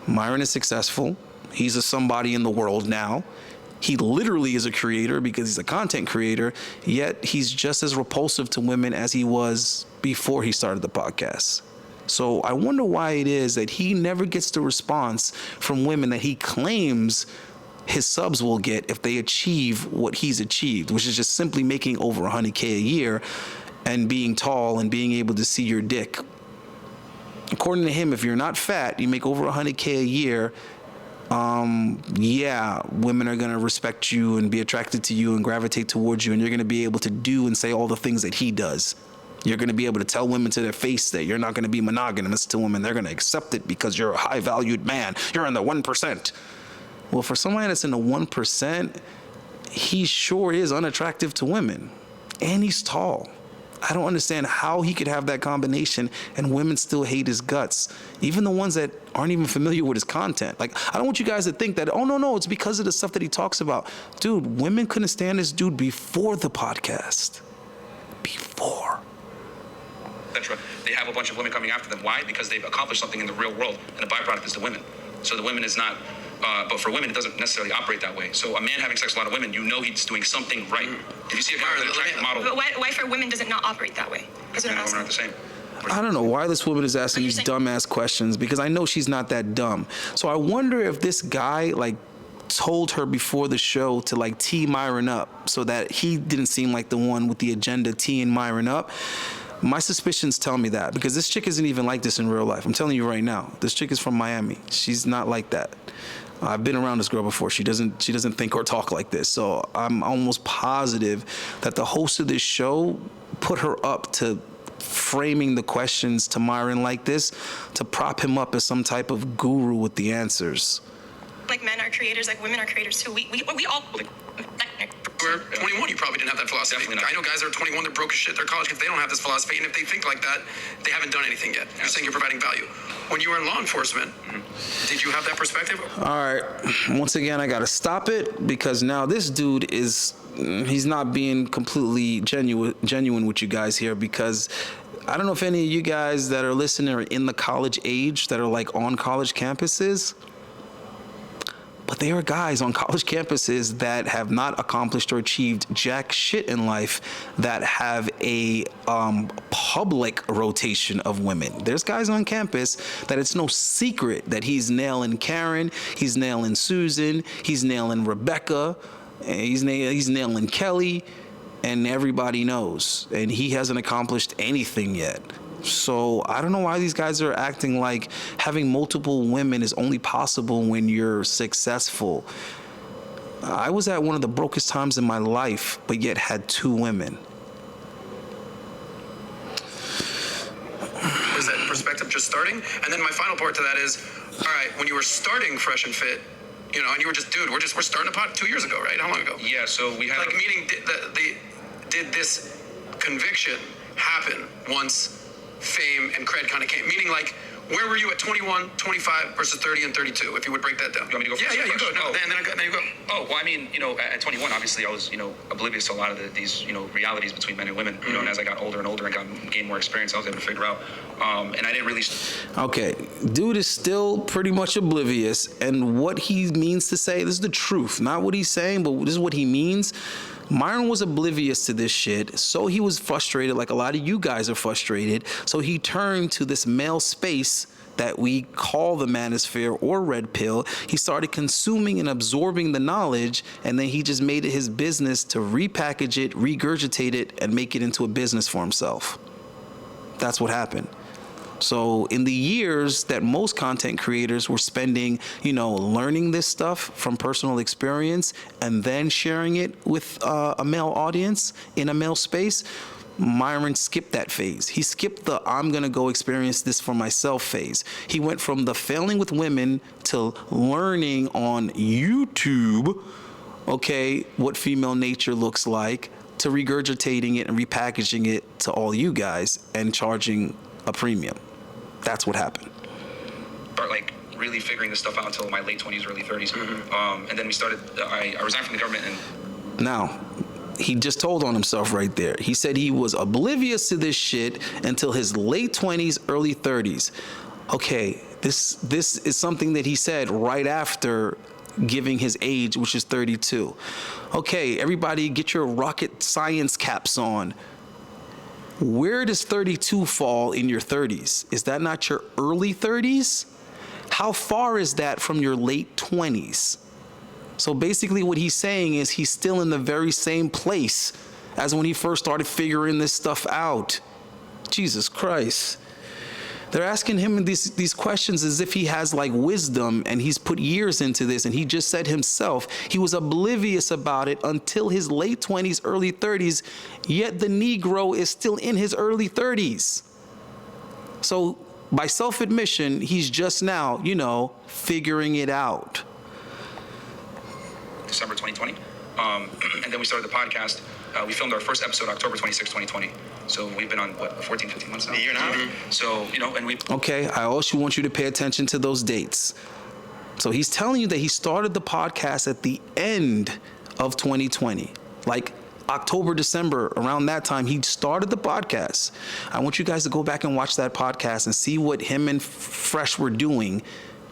Myron is successful. He's a somebody in the world now. He literally is a creator because he's a content creator, yet he's just as repulsive to women as he was before he started the podcast. So I wonder why it is that he never gets the response from women that he claims his subs will get if they achieve what he's achieved, which is just simply making over 100K a year and being tall and being able to see your dick. According to him, if you're not fat, you make over 100K a year, yeah, women are going to respect you and be attracted to you and gravitate towards you, and you're going to be able to do and say all the things that he does. You're going to be able to tell women to their face that you're not going to be monogamous to women. They're going to accept it because you're a high-valued man. You're in the 1%. Well, for somebody that's in the 1%, he sure is unattractive to women. And he's tall. I don't understand how he could have that combination and women still hate his guts. Even the ones that aren't even familiar with his content. Like, I don't want you guys to think that, oh, no, it's because of the stuff that he talks about. Dude, women couldn't stand this dude before the podcast. Before. Etc. They have a bunch of women coming after them. Why? Because they've accomplished something in the real world, and the byproduct is the women. So the women is not, but for women, it doesn't necessarily operate that way. So a man having sex with a lot of women, you know he's doing something right. If you see a guy with an attractive model. But why for women does it not operate that way? Men and women aren't the same. I don't know why this woman is asking these dumbass questions, because I know she's not that dumb. So I wonder if this guy, like, told her before the show to, like, tee Myron up so that he didn't seem like the one with the agenda teeing Myron up. My suspicions tell me that, because this chick isn't even like this in real life. I'm telling you right now. This chick is from Miami. She's not like that. I've been around this girl before. She doesn't think or talk like this. So I'm almost positive that the host of this show put her up to framing the questions to Myron like this to prop him up as some type of guru with the answers. Like, men are creators, like women are creators too. We all. You were 21, you probably didn't have that philosophy. Definitely not. I know guys that are 21, they're broke as shit, they're college kids, they don't have this philosophy, and if they think like that, they haven't done anything yet. You're saying you're providing value. When you were in law enforcement, did you have that perspective? All right. Once again, I got to stop it, because now this dude he's not being completely genuine with you guys here, because I don't know if any of you guys that are listening are in the college age, that are like on college campuses. But there are guys on college campuses that have not accomplished or achieved jack shit in life that have a public rotation of women. There's guys on campus that it's no secret that he's nailing Karen, he's nailing Susan, he's nailing Rebecca, he's nailing Kelly, and everybody knows. And he hasn't accomplished anything yet. So I don't know why these guys are acting like having multiple women is only possible when you're successful. I was at one of the brokest times in my life, but yet had 2 women. Is that perspective just starting? And then my final part to that is, all right, when you were starting Fresh and Fit, you know, and you were just, dude, we're starting a pod 2 years ago, right? How long ago? Yeah, so we had like, meaning did this conviction happen once fame and cred kind of came? Meaning, like, where were you at 21, 25 versus 30 and 32, if you would break that down? You want me to go first? Yeah, you go. No, then you go. Oh, well, I mean, you know, at 21, obviously, I was, you know, oblivious to a lot of these, you know, realities between men and women. You know, and as I got older and older and gained more experience, I was able to figure out. And I didn't really. Okay, dude is still pretty much oblivious, and what he means to say, this is the truth, not what he's saying, but this is what he means. Myron was oblivious to this shit, so he was frustrated like a lot of you guys are frustrated, so he turned to this male space that we call the manosphere or red pill. He started consuming and absorbing the knowledge, and then he just made it his business to repackage it, regurgitate it, and make it into a business for himself. That's what happened. So in the years that most content creators were spending, you know, learning this stuff from personal experience and then sharing it with a male audience in a male space, Myron skipped that phase. He skipped the I'm gonna go experience this for myself phase. He went from the failing with women to learning on YouTube, okay, what female nature looks like, to regurgitating it and repackaging it to all you guys and charging a premium. That's what happened. But like really figuring this stuff out until my late 20s, early 30s. And then we started, I resigned from the government and... Now, he just told on himself right there. He said he was oblivious to this shit until his late 20s, early 30s. Okay, this is something that he said right after giving his age, which is 32. Okay, everybody get your rocket science caps on. Where does 32 fall in your 30s? Is that not your early 30s? How far is that from your late 20s? So basically what he's saying is he's still in the very same place as when he first started figuring this stuff out. Jesus Christ. They're asking him these questions as if he has like wisdom and he's put years into this, and he just said himself he was oblivious about it until his late 20s, early 30s, yet the Negro is still in his early 30s. So by self-admission, he's just now, figuring it out. December 2020. And then we started the podcast. We filmed our first episode October 26, 2020. So we've been on, 14, 15 months now? A year and a half. So, and we... Okay, I also want you to pay attention to those dates. So he's telling you that he started the podcast at the end of 2020. Like October, December, around that time, he started the podcast. I want you guys to go back and watch that podcast and see what him and Fresh were doing,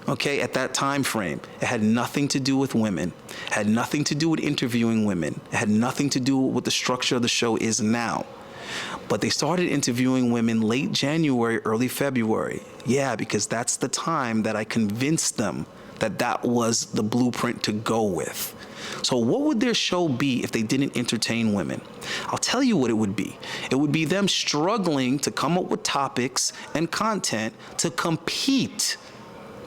okay, at that time frame. It had nothing to do with women. It had nothing to do with interviewing women. It had nothing to do with what the structure of the show is now. But they started interviewing women late January, early February. Yeah, because that's the time that I convinced them that that was the blueprint to go with. So what would their show be if they didn't entertain women? I'll tell you what it would be. It would be them struggling to come up with topics and content to compete.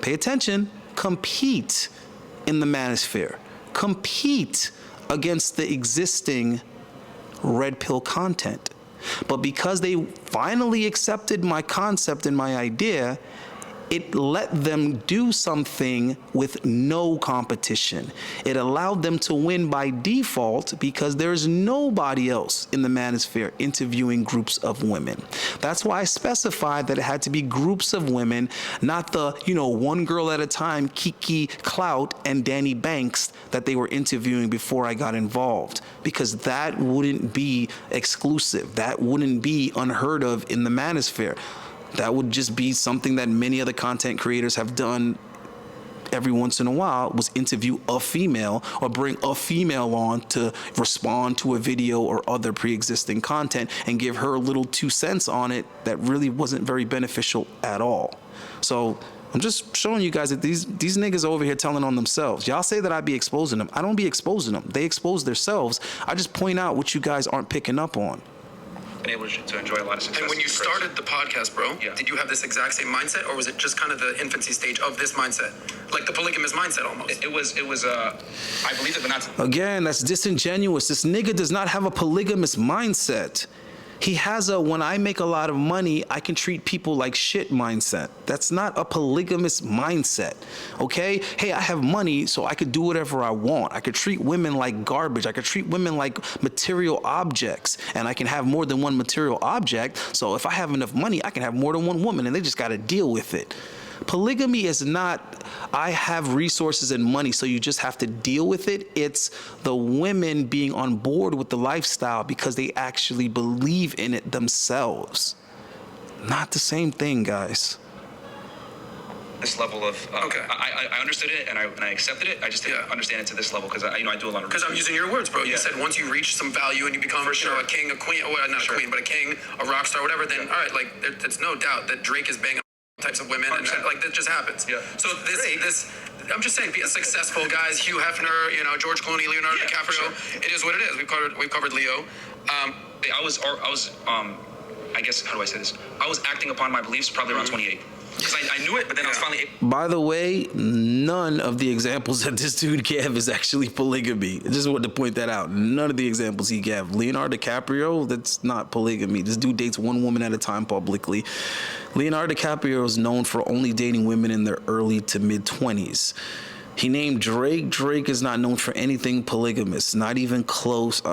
Pay attention, compete in the manosphere. Compete against the existing red pill content. But because they finally accepted my concept and my idea, it let them do something with no competition. It allowed them to win by default because there's nobody else in the manosphere interviewing groups of women. That's why I specified that it had to be groups of women, not the, one girl at a time, Kiki Clout and Danny Banks that they were interviewing before I got involved, because that wouldn't be exclusive. That wouldn't be unheard of in the manosphere. That would just be something that many other content creators have done every once in a while, was interview a female or bring a female on to respond to a video or other pre-existing content and give her a little 2 cents on it that really wasn't very beneficial at all. So I'm just showing you guys that these niggas over here telling on themselves. Y'all say that I be exposing them. I don't be exposing them. They expose themselves. I just point out what you guys aren't picking up on. Been able to enjoy a lot of success. And when you started the podcast, bro, yeah, did you have this exact same mindset, or was it just kind of the infancy stage of this mindset, like the polygamous mindset almost? It was. I believe it, but not. Again, that's disingenuous. This nigga does not have a polygamous mindset. He has a when I make a lot of money, I can treat people like shit mindset. That's not a polygamous mindset, okay? Hey, I have money, so I could do whatever I want. I could treat women like garbage. I could treat women like material objects, and I can have more than one material object. So if I have enough money, I can have more than one woman, and they just got to deal with it. Polygamy is not, I have resources and money, so you just have to deal with it. It's the women being on board with the lifestyle because they actually believe in it themselves. Not the same thing, guys. This level of, okay. I understood it and I accepted it. I just didn't understand it to this level because I do a lot of. Because I'm using your words, bro. Yeah. You said once you reach some value and you become, a king, a queen, well, not a queen, but a king, a rock star, whatever. Then all right, like it's no doubt that Drake is banging types of women, and like that just happens. Yeah. So this, I'm just saying, successful guys, Hugh Hefner, George Clooney, Leonardo DiCaprio. Sure. It is what it is. We've covered Leo. I was, I guess, how do I say this? I was acting upon my beliefs probably around 28. Because I knew it, but then I was finally able. By the way, none of the examples that this dude gave is actually polygamy. I just wanted to point that out. None of the examples he gave. Leonardo DiCaprio, that's not polygamy. This dude dates one woman at a time publicly. Leonardo DiCaprio is known for only dating women in their early to mid-20s. He named Drake. Drake is not known for anything polygamous, not even close.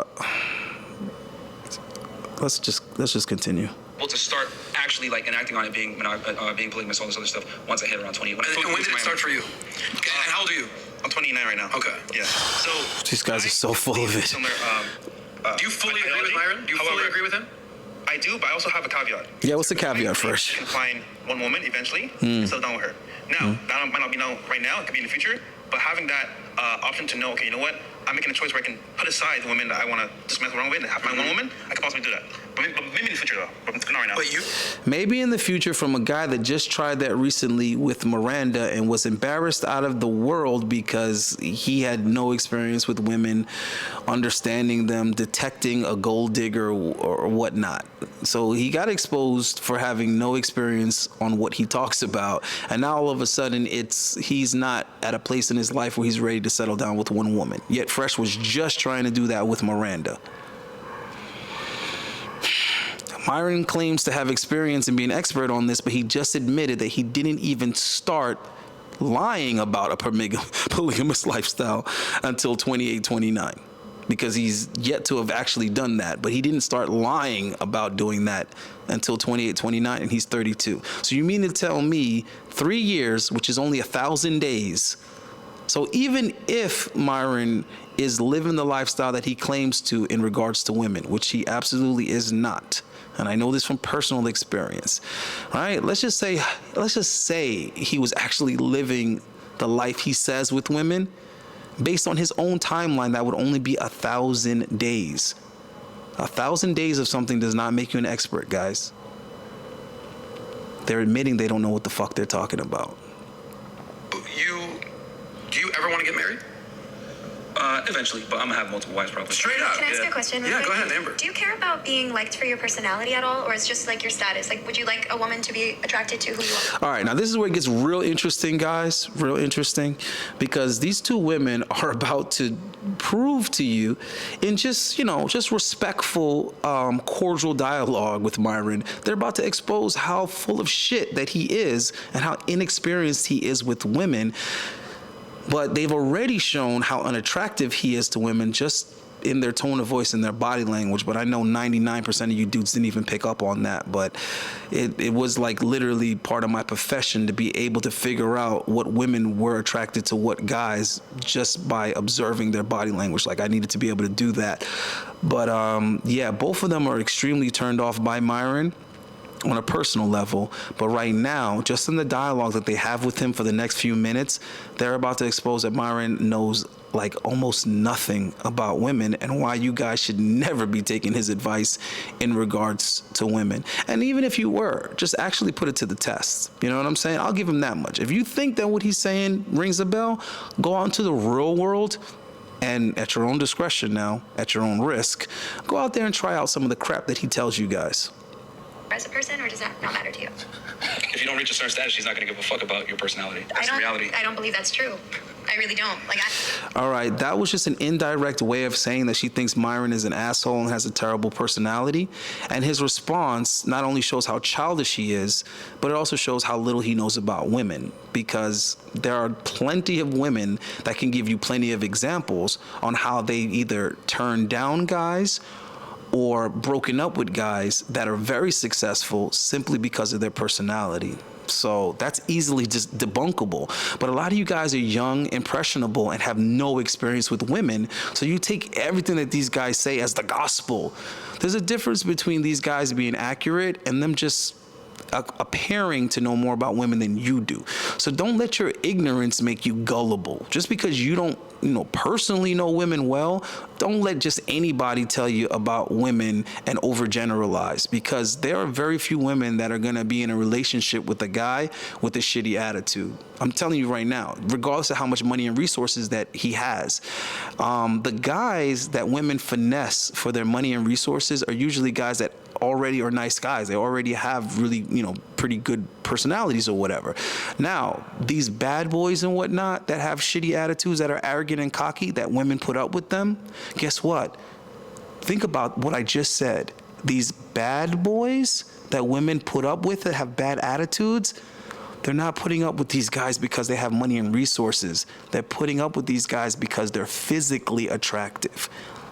Let's just continue. To start actually officially like enacting on it being polygamous, all this other stuff once I hit around 28. And when did it start for you? Okay, and how old are you? I'm 29 right now. Okay. Yeah. So These guys are so full of it. Similar, Do you fully agree with Myron? Do you fully agree with him? I do, but I also have a caveat. Yeah, what's the caveat first? You can find one woman eventually and settle down with her. Now, that might not be now right now, it could be in the future, but having that option to know, okay, you know what? I'm making a choice where I can put aside the women that I want to just mess around with and have my one woman, I could possibly do that. But maybe in the future, though. But not right now. But you? Maybe in the future, from a guy that just tried that recently with Miranda and was embarrassed out of the world because he had no experience with women, understanding them, detecting a gold digger or whatnot. So he got exposed for having no experience on what he talks about. And now all of a sudden, he's not at a place in his life where he's ready to settle down with one woman. Yet Fresh was just trying to do that with Miranda. Myron claims to have experience and be an expert on this, but he just admitted that he didn't even start lying about a polygamous lifestyle until 28, 29, because he's yet to have actually done that. But he didn't start lying about doing that until 28, 29, and he's 32. So you mean to tell me 3 years, which is only 1,000 days. So even if Myron is living the lifestyle that he claims to in regards to women, which he absolutely is not, and I know this from personal experience, all right? Let's just say he was actually living the life he says with women. Based on his own timeline, that would only be 1,000 days. 1,000 days of something does not make you an expert, guys. They're admitting they don't know what the fuck they're talking about. Do you ever want to get married? Eventually, but I'm gonna have multiple wives probably. Straight up. Can I ask you a question? Yeah, go ahead, Amber. Do you care about being liked for your personality at all, or is just like your status? Like, would you like a woman to be attracted to who you are? All right, now this is where it gets real interesting, guys. Real interesting, because these two women are about to prove to you, in just respectful, cordial dialogue with Myron, they're about to expose how full of shit that he is and how inexperienced he is with women. But they've already shown how unattractive he is to women just in their tone of voice and their body language. But I know 99% of you dudes didn't even pick up on that. But it was like literally part of my profession to be able to figure out what women were attracted to what guys just by observing their body language. Like, I needed to be able to do that. But yeah, both of them are extremely turned off by Myron on a personal level. But right now, just in the dialogue that they have with him for the next few minutes, they're about to expose that Myron knows like almost nothing about women and why you guys should never be taking his advice in regards to women. And even if you were, just actually put it to the test. You know what I'm saying? I'll give him that much. If you think that what he's saying rings a bell, go out into the real world and at your own discretion now, at your own risk, go out there and try out some of the crap that he tells you guys. As a person, or does that not matter to you? If you don't reach a certain status, she's not gonna give a fuck about your personality. That's the reality. I don't believe that's true. I really don't. All right, that was just an indirect way of saying that she thinks Myron is an asshole and has a terrible personality. And his response not only shows how childish he is, but it also shows how little he knows about women, because there are plenty of women that can give you plenty of examples on how they either turn down guys or broken up with guys that are very successful simply because of their personality. So that's easily just debunkable. But a lot of you guys are young, impressionable, and have no experience with women. So you take everything that these guys say as the gospel. There's a difference between these guys being accurate and them just appearing to know more about women than you do. So don't let your ignorance make you gullible. Just because you don't, personally know women well, don't let just anybody tell you about women and overgeneralize, because there are very few women that are going to be in a relationship with a guy with a shitty attitude. I'm telling you right now, regardless of how much money and resources that he has. The guys that women finesse for their money and resources are usually guys that already are nice guys. They already have really, pretty good personalities or whatever. Now, these bad boys and whatnot that have shitty attitudes, that are arrogant and cocky, that women put up with them, guess what? Think about what I just said. These bad boys that women put up with that have bad attitudes, they're not putting up with these guys because they have money and resources. They're putting up with these guys because they're physically attractive.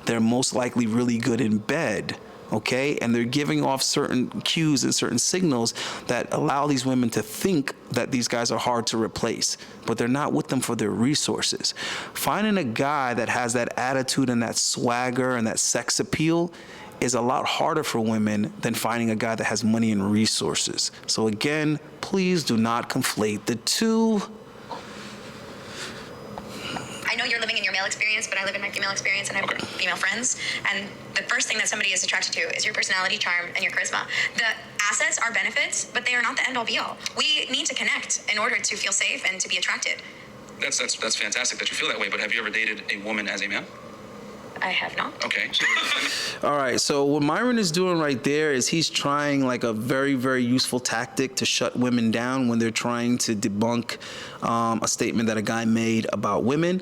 They're most likely really good in bed. okay? And they're giving off certain cues and certain signals that allow these women to think that these guys are hard to replace, but they're not with them for their resources. Finding a guy that has that attitude and that swagger and that sex appeal is a lot harder for women than finding a guy that has money and resources. So again, please do not conflate the two. I know you're living in your male experience, but I live in my female experience, and I have female friends. And the first thing that somebody is attracted to is your personality, charm, and your charisma. The assets are benefits, but they are not the end-all be-all. We need to connect in order to feel safe and to be attracted. That's fantastic that you feel that way, but have you ever dated a woman as a man? I have not. Okay. So All right, so what Myron is doing right there is he's trying like a very, very useful tactic to shut women down when they're trying to debunk a statement that a guy made about women.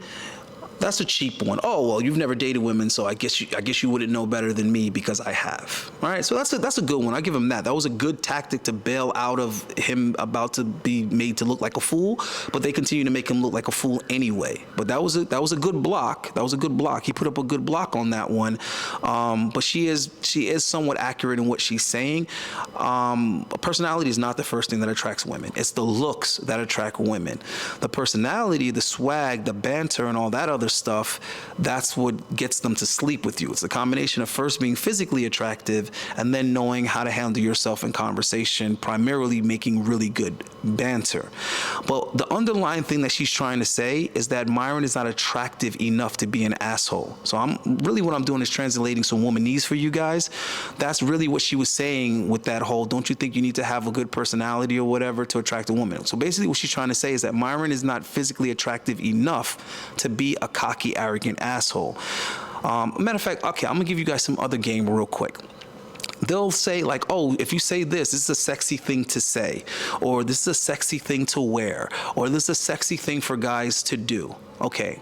That's a cheap one. Oh, well, you've never dated women, so I guess you wouldn't know better than me because I have. All right, so that's a good one. I give him that. That was a good tactic to bail out of him about to be made to look like a fool, but they continue to make him look like a fool anyway. But that was a good block. That was a good block. He put up a good block on that one. But she is somewhat accurate in what she's saying. Personality is not the first thing that attracts women. It's the looks that attract women. The personality, the swag, the banter, and all that other stuff, that's what gets them to sleep with you. It's a combination of first being physically attractive and then knowing how to handle yourself in conversation, primarily making really good banter. But the underlying thing that she's trying to say is that Myron is not attractive enough to be an asshole. So what I'm doing is translating some womanese for you guys. That's really what she was saying with that whole, don't you think you need to have a good personality or whatever to attract a woman? So basically what she's trying to say is that Myron is not physically attractive enough to be a cocky, arrogant asshole. Matter of fact, okay, I'm gonna give you guys some other game real quick. They'll say like, oh, if you say this is a sexy thing to say, or this is a sexy thing to wear, or this is a sexy thing for guys to do. Okay,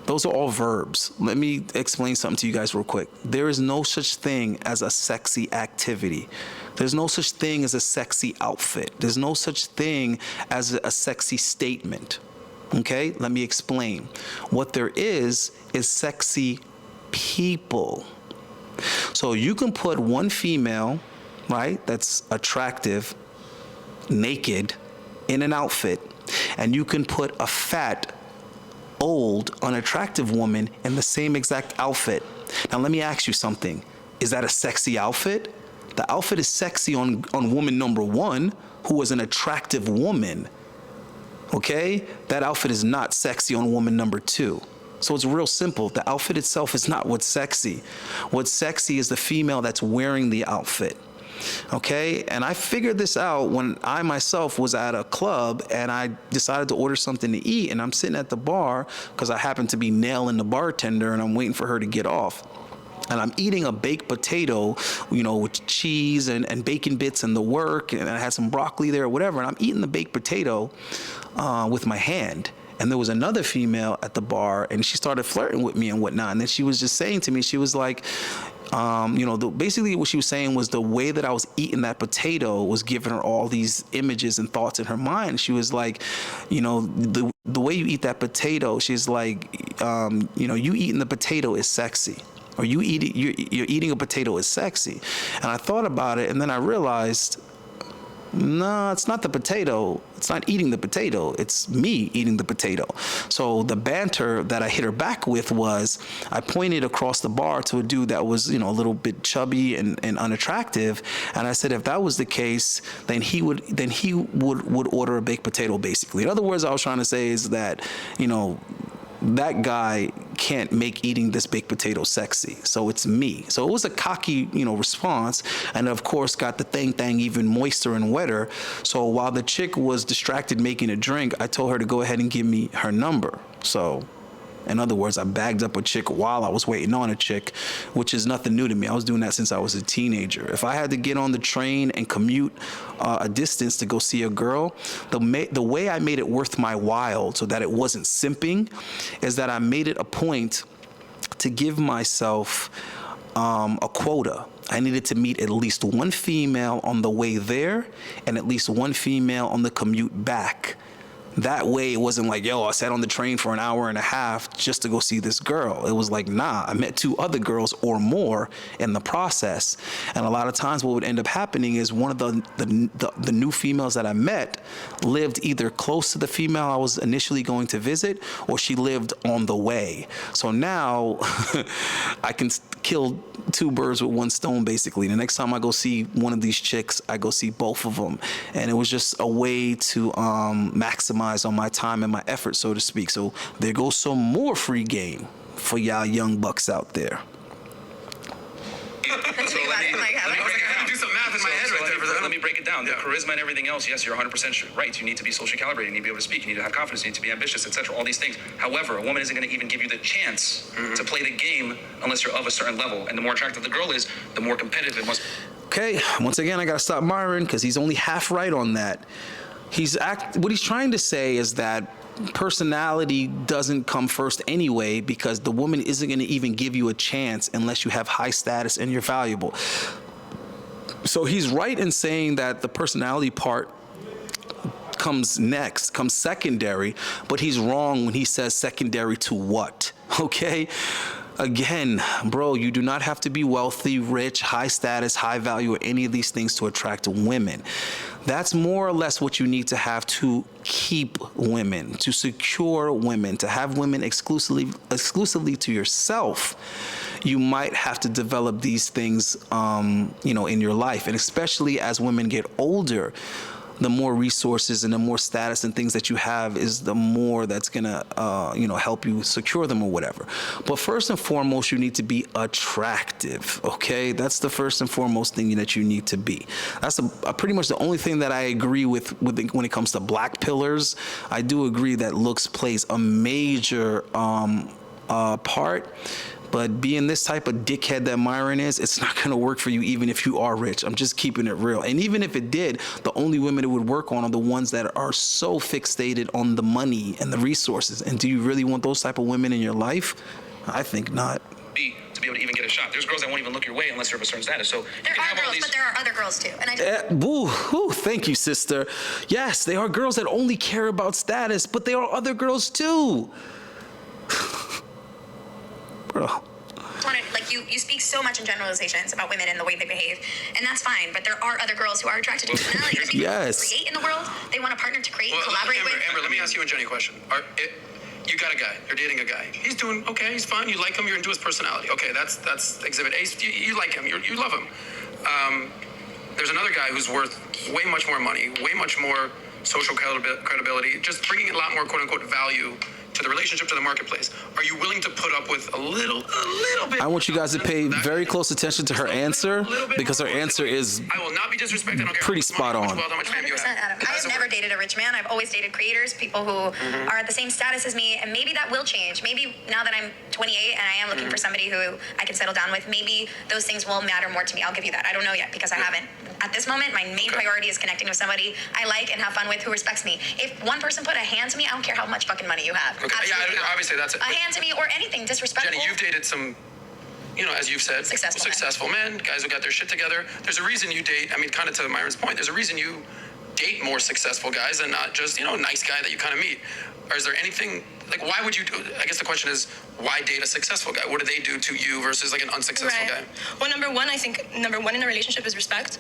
those are all verbs. Let me explain something to you guys real quick. There is no such thing as a sexy activity. There's no such thing as a sexy outfit. There's no such thing as a sexy statement. Okay, let me explain. What there is sexy people. So you can put one female, right, that's attractive, naked, in an outfit, and you can put a fat, old, unattractive woman in the same exact outfit. Now let me ask you something. Is that a sexy outfit? The outfit is sexy on woman number one, who was an attractive woman. Okay? That outfit is not sexy on woman number two. So it's real simple. The outfit itself is not what's sexy. What's sexy is the female that's wearing the outfit. Okay? And I figured this out when I myself was at a club and I decided to order something to eat, and I'm sitting at the bar because I happen to be nailing the bartender and I'm waiting for her to get off. And I'm eating a baked potato, with cheese and bacon bits and the work, and I had some broccoli there or whatever, and I'm eating the baked potato with my hand. And there was another female at the bar, and she started flirting with me and whatnot. And then she was just saying to me, she was like, basically what she was saying was the way that I was eating that potato was giving her all these images and thoughts in her mind. She was like, the way you eat that potato, she's like, you eating the potato is sexy. Or you're eating a potato is sexy. And I thought about it, and then I realized, no, it's not the potato. It's not eating the potato. It's me eating the potato. So the banter that I hit her back with was, I pointed across the bar to a dude that was, a little bit chubby and unattractive, and I said if that was the case, then he would order a baked potato, basically. In other words, I was trying to say is that, that guy can't make eating this baked potato sexy. So it's me. So it was a cocky, response. And of course got the thing even moister and wetter. So while the chick was distracted making a drink, I told her to go ahead and give me her number. So in other words, I bagged up a chick while I was waiting on a chick, which is nothing new to me. I was doing that since I was a teenager. If I had to get on the train and commute a distance to go see a girl, the way I made it worth my while so that it wasn't simping is that I made it a point to give myself a quota. I needed to meet at least one female on the way there and at least one female on the commute back. That way, it wasn't like, yo, I sat on the train for an hour and a half just to go see this girl. It was like, nah, I met 2 other girls or more in the process. And a lot of times what would end up happening is one of the new females that I met lived either close to the female I was initially going to visit, or she lived on the way. So now I can kill 2 birds with 1 stone, basically. The next time I go see one of these chicks, I go see both of them. And it was just a way to maximize on my time and my effort, so to speak. So there goes some more free game for y'all young bucks out there. Let me break it down. The charisma and everything else, yes, you're 100% right. You need to be socially calibrated. You need to be able to speak. You need to have confidence. You need to be ambitious, etc. All these things. However, a woman isn't going to even give you the chance to play the game unless you're of a certain level. And the more attractive the girl is, the more competitive it must be. Okay, once again, I got to stop Myron because he's only half right on that. What he's trying to say is that personality doesn't come first anyway, because the woman isn't going to even give you a chance unless you have high status and you're valuable. So he's right in saying that the personality part comes secondary, but he's wrong when he says secondary to what, okay? Again, bro, you do not have to be wealthy, rich, high status, high value, or any of these things to attract women. That's more or less what you need to have to keep women, to secure women, to have women exclusively to yourself. You might have to develop these things, in your life. And especially as women get older, the more resources and the more status and things that you have is the more that's gonna, help you secure them or whatever. But first and foremost, you need to be attractive, okay? That's the first and foremost thing that you need to be. That's pretty much the only thing that I agree with when it comes to black pillars. I do agree that looks plays a major part. But being this type of dickhead that Myron is, it's not going to work for you even if you are rich. I'm just keeping it real. And even if it did, the only women it would work on are the ones that are so fixated on the money and the resources. And do you really want those type of women in your life? I think not. To be able to even get a shot. There's girls that won't even look your way unless you're of a certain status. So there are girls, but there are other girls too. And thank you, sister. Yes, they are girls that only care about status, but there are other girls too. Bro. You speak so much in generalizations about women and the way they behave, and that's fine. But there are other girls who are attracted to personality. Yes. Create in the world. They want a partner to create and collaborate with. Amber, let me ask you and Jenny a question. You got a guy. You're dating a guy. He's doing okay. He's fine. You like him. You're into his personality. Okay, that's Exhibit A. You like him. You love him. There's another guy who's worth way much more money, way much more social credibility, just bringing a lot more quote unquote value to the relationship, to the marketplace. Are you willing to put up with a little bit? I want you guys to pay very close attention to her answer, because her answer is I will not be disrespected. I don't care pretty spot on. 100%, Adam. I have never dated a rich man. I've always dated creators, people who are at the same status as me, and maybe that will change. Maybe now that I'm 28 and I am looking for somebody who I can settle down with, maybe those things will matter more to me. I'll give you that. I don't know yet because I haven't. At this moment, my main priority is connecting with somebody I like and have fun with, who respects me. If one person put a hand to me, I don't care how much fucking money you have. Okay. Yeah, obviously that's it. A hand to me or anything disrespectful. Jenny, you've dated some, as you've said, successful men, guys who got their shit together. There's a reason you date, kind of to Myron's point, there's a reason you date more successful guys and not just, a nice guy that you kind of meet. Or is there anything, why would you do, I guess the question is, why date a successful guy? What do they do to you versus an unsuccessful guy? Well, number one in a relationship is respect.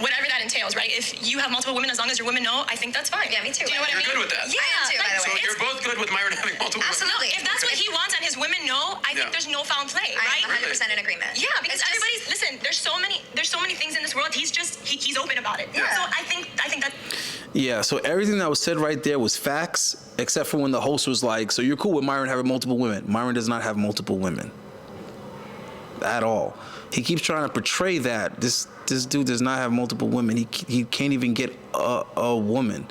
Whatever that entails, right? If you have multiple women, as long as your women know, I think that's fine. Yeah, me too. Do you know what I mean? You're good with that. Yeah. I am too, by the way. So you're both good with Myron having multiple Absolutely. If that's what he wants and his women know, I think there's no foul play, right? I'm 100% in agreement. Yeah, because listen, there's so many things in this world. He's open about it. Yeah. So I think that. Yeah, so everything that was said right there was facts, except for when the host was like, so you're cool with Myron having multiple women. Myron does not have multiple women. At all. He keeps trying to portray that. This dude does not have multiple women. He can't even get a woman.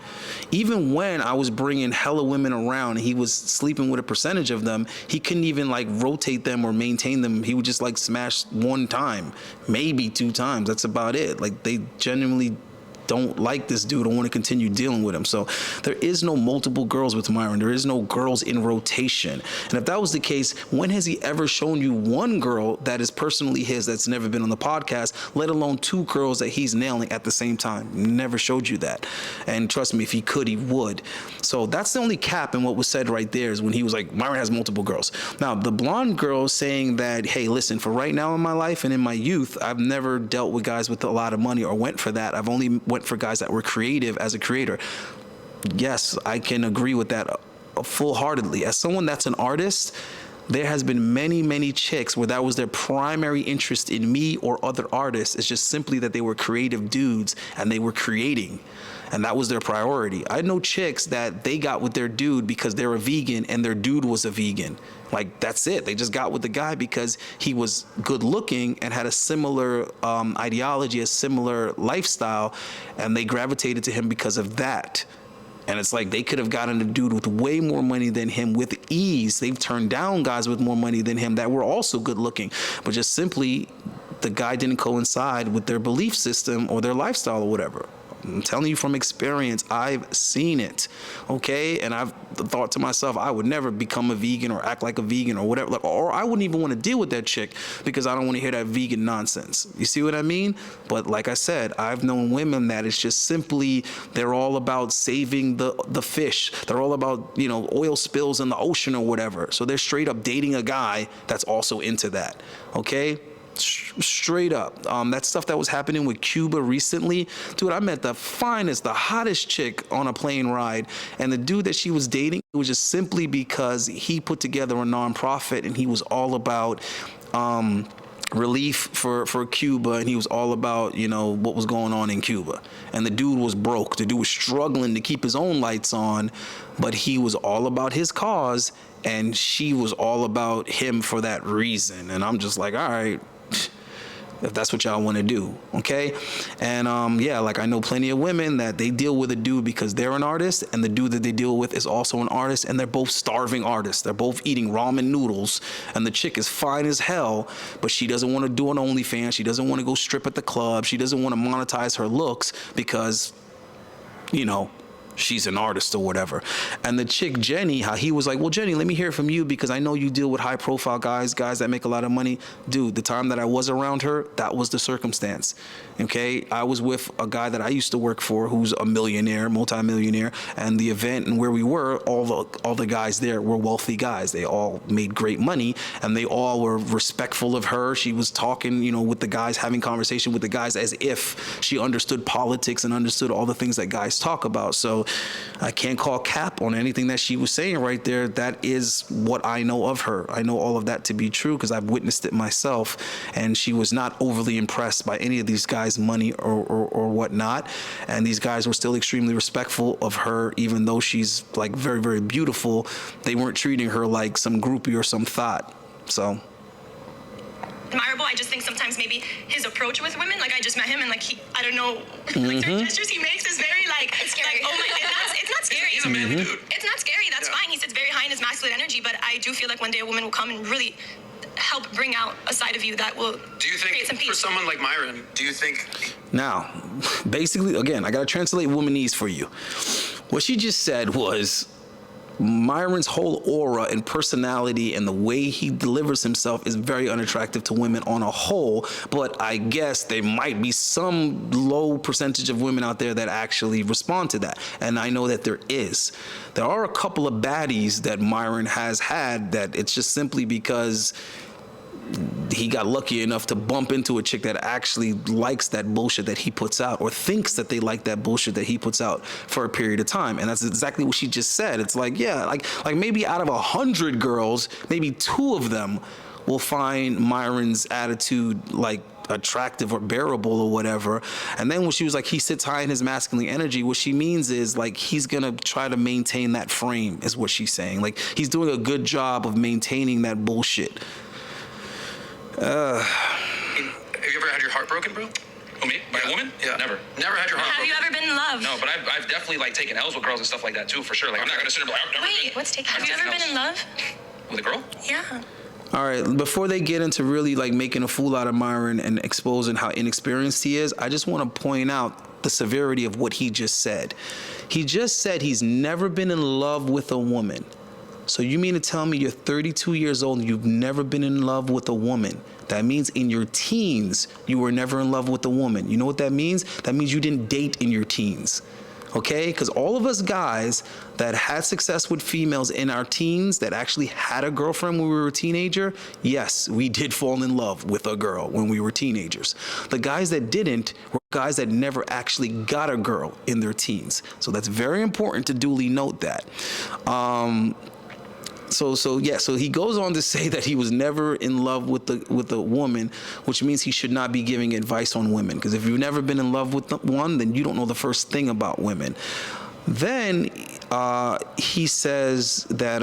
Even when I was bringing hella women around and he was sleeping with a percentage of them, he couldn't even rotate them or maintain them. He would just smash one time, maybe 2 times. That's about it. They genuinely don't like this dude or want to continue dealing with him. So there is no multiple girls with Myron. There is no girls in rotation. And if that was the case, when has he ever shown you one girl that is personally his that's never been on the podcast, let alone two girls that he's nailing at the same time? Never showed you that. And trust me, if he could, he would. So that's the only cap in what was said right there, is when he was like, Myron has multiple girls. Now, the blonde girl saying that, hey, listen, for right now in my life and in my youth, I've never dealt with guys with a lot of money or went for that. I've only went for guys that were creative as a creator. Yes, I can agree with that full-heartedly. As someone that's an artist, there has been many chicks where that was their primary interest in me or other artists. It's just simply that they were creative dudes and they were creating, and that was their priority. I know chicks that they got with their dude because they're a vegan and their dude was a vegan. Like, that's it. They just got with the guy because he was good looking and had a similar ideology, a similar lifestyle, and they gravitated to him because of that. And it's like they could have gotten a dude with way more money than him with ease. They've turned down guys with more money than him that were also good looking, but just simply the guy didn't coincide with their belief system or their lifestyle or whatever. I'm telling you from experience, I've seen it, okay? And I've thought to myself, I would never become a vegan or act like a vegan or whatever, or I wouldn't even want to deal with that chick because I don't want to hear that vegan nonsense. You see what I mean? But like I said, I've known women that it's just simply, they're all about saving the fish. They're all about, you know, oil spills in the ocean or whatever. So they're straight up dating a guy that's also into that, okay? Straight up. That stuff that was happening with Cuba recently, dude, I met the finest, the hottest chick on a plane ride, and the dude that she was dating, it was just simply because he put together a nonprofit and he was all about relief for Cuba, and he was all about, you know, what was going on in Cuba. And the dude was broke. The dude was struggling to keep his own lights on, but he was all about his cause, and she was all about him for that reason. And I'm just like, all right, if that's what y'all want to do, okay? And yeah, like I know plenty of women that they deal with a dude because they're an artist, and the dude that they deal with is also an artist, and they're both starving artists. They're both eating ramen noodles, and the chick is fine as hell, but she doesn't want to do an OnlyFans. She doesn't want to go strip at the club. She doesn't want to monetize her looks because, you know, she's an artist or whatever. And the chick, Jenny, how he was like, well, Jenny, let me hear from you because I know you deal with high profile guys that make a lot of money. Dude, the time that I was around her, that was the circumstance. Okay, I was with a guy that I used to work for who's a millionaire, multi-millionaire, and the event and where we were, all the guys there were wealthy guys. They all made great money, and they all were respectful of her. She was talking, you know, with the guys, having conversation with the guys as if she understood politics and understood all the things that guys talk about. So I can't call cap on anything that she was saying right there. That is what I know of her. I know all of that to be true because I've witnessed it myself, and she was not overly impressed by any of these guys' money or whatnot, and these guys were still extremely respectful of her, even though she's like very, very beautiful. They weren't treating her like some groupie or some thought. So admirable. I just think sometimes maybe his approach with women, like I just met him and like I don't know, like certain gestures he makes is very like, it's scary. Like, oh my, it's not scary. He's a manly dude. It's not scary. That's fine. He sits very high in his masculine energy, but I do feel like one day a woman will come and really help bring out a side of you that will create some peace. For someone like Myron, do you think... Now, basically, again, I got to translate womanese for you. What she just said was Myron's whole aura and personality and the way he delivers himself is very unattractive to women on a whole, but I guess there might be some low percentage of women out there that actually respond to that, and I know that there is. There are a couple of baddies that Myron has had that it's just simply because he got lucky enough to bump into a chick that actually likes that bullshit that he puts out, or thinks that they like that bullshit that he puts out for a period of time. And that's exactly what she just said. It's like, yeah, like maybe out of 100 girls, maybe 2 of them will find Myron's attitude like attractive or bearable or whatever. And then when she was like, he sits high in his masculine energy, what she means is like he's gonna try to maintain that frame, is what she's saying. Like he's doing a good job of maintaining that bullshit. Have you ever had your heart broken, bro? Who, me? By a woman? Yeah. Never. Never had your heart Have broken? you ever been in love? No, but I've definitely like taken L's with girls and stuff like that too, for sure. Like I'm not gonna sit and be like, I've never Wait, been. have you ever been in love? With a girl? Yeah. All right, before they get into really like making a fool out of Myron and exposing how inexperienced he is, I just want to point out the severity of what he just said. He just said he's never been in love with a woman. So you mean to tell me you're 32 years old and you've never been in love with a woman? That means in your teens, you were never in love with a woman. You know what that means? That means you didn't date in your teens. Okay? Because all of us guys that had success with females in our teens, that actually had a girlfriend when we were a teenager, yes, we did fall in love with a girl when we were teenagers. The guys that didn't were guys that never actually got a girl in their teens. So that's very important to duly note that. So he goes on to say that he was never in love with a woman, which means he should not be giving advice on women. Because if you've never been in love with one, then you don't know the first thing about women. Then he says that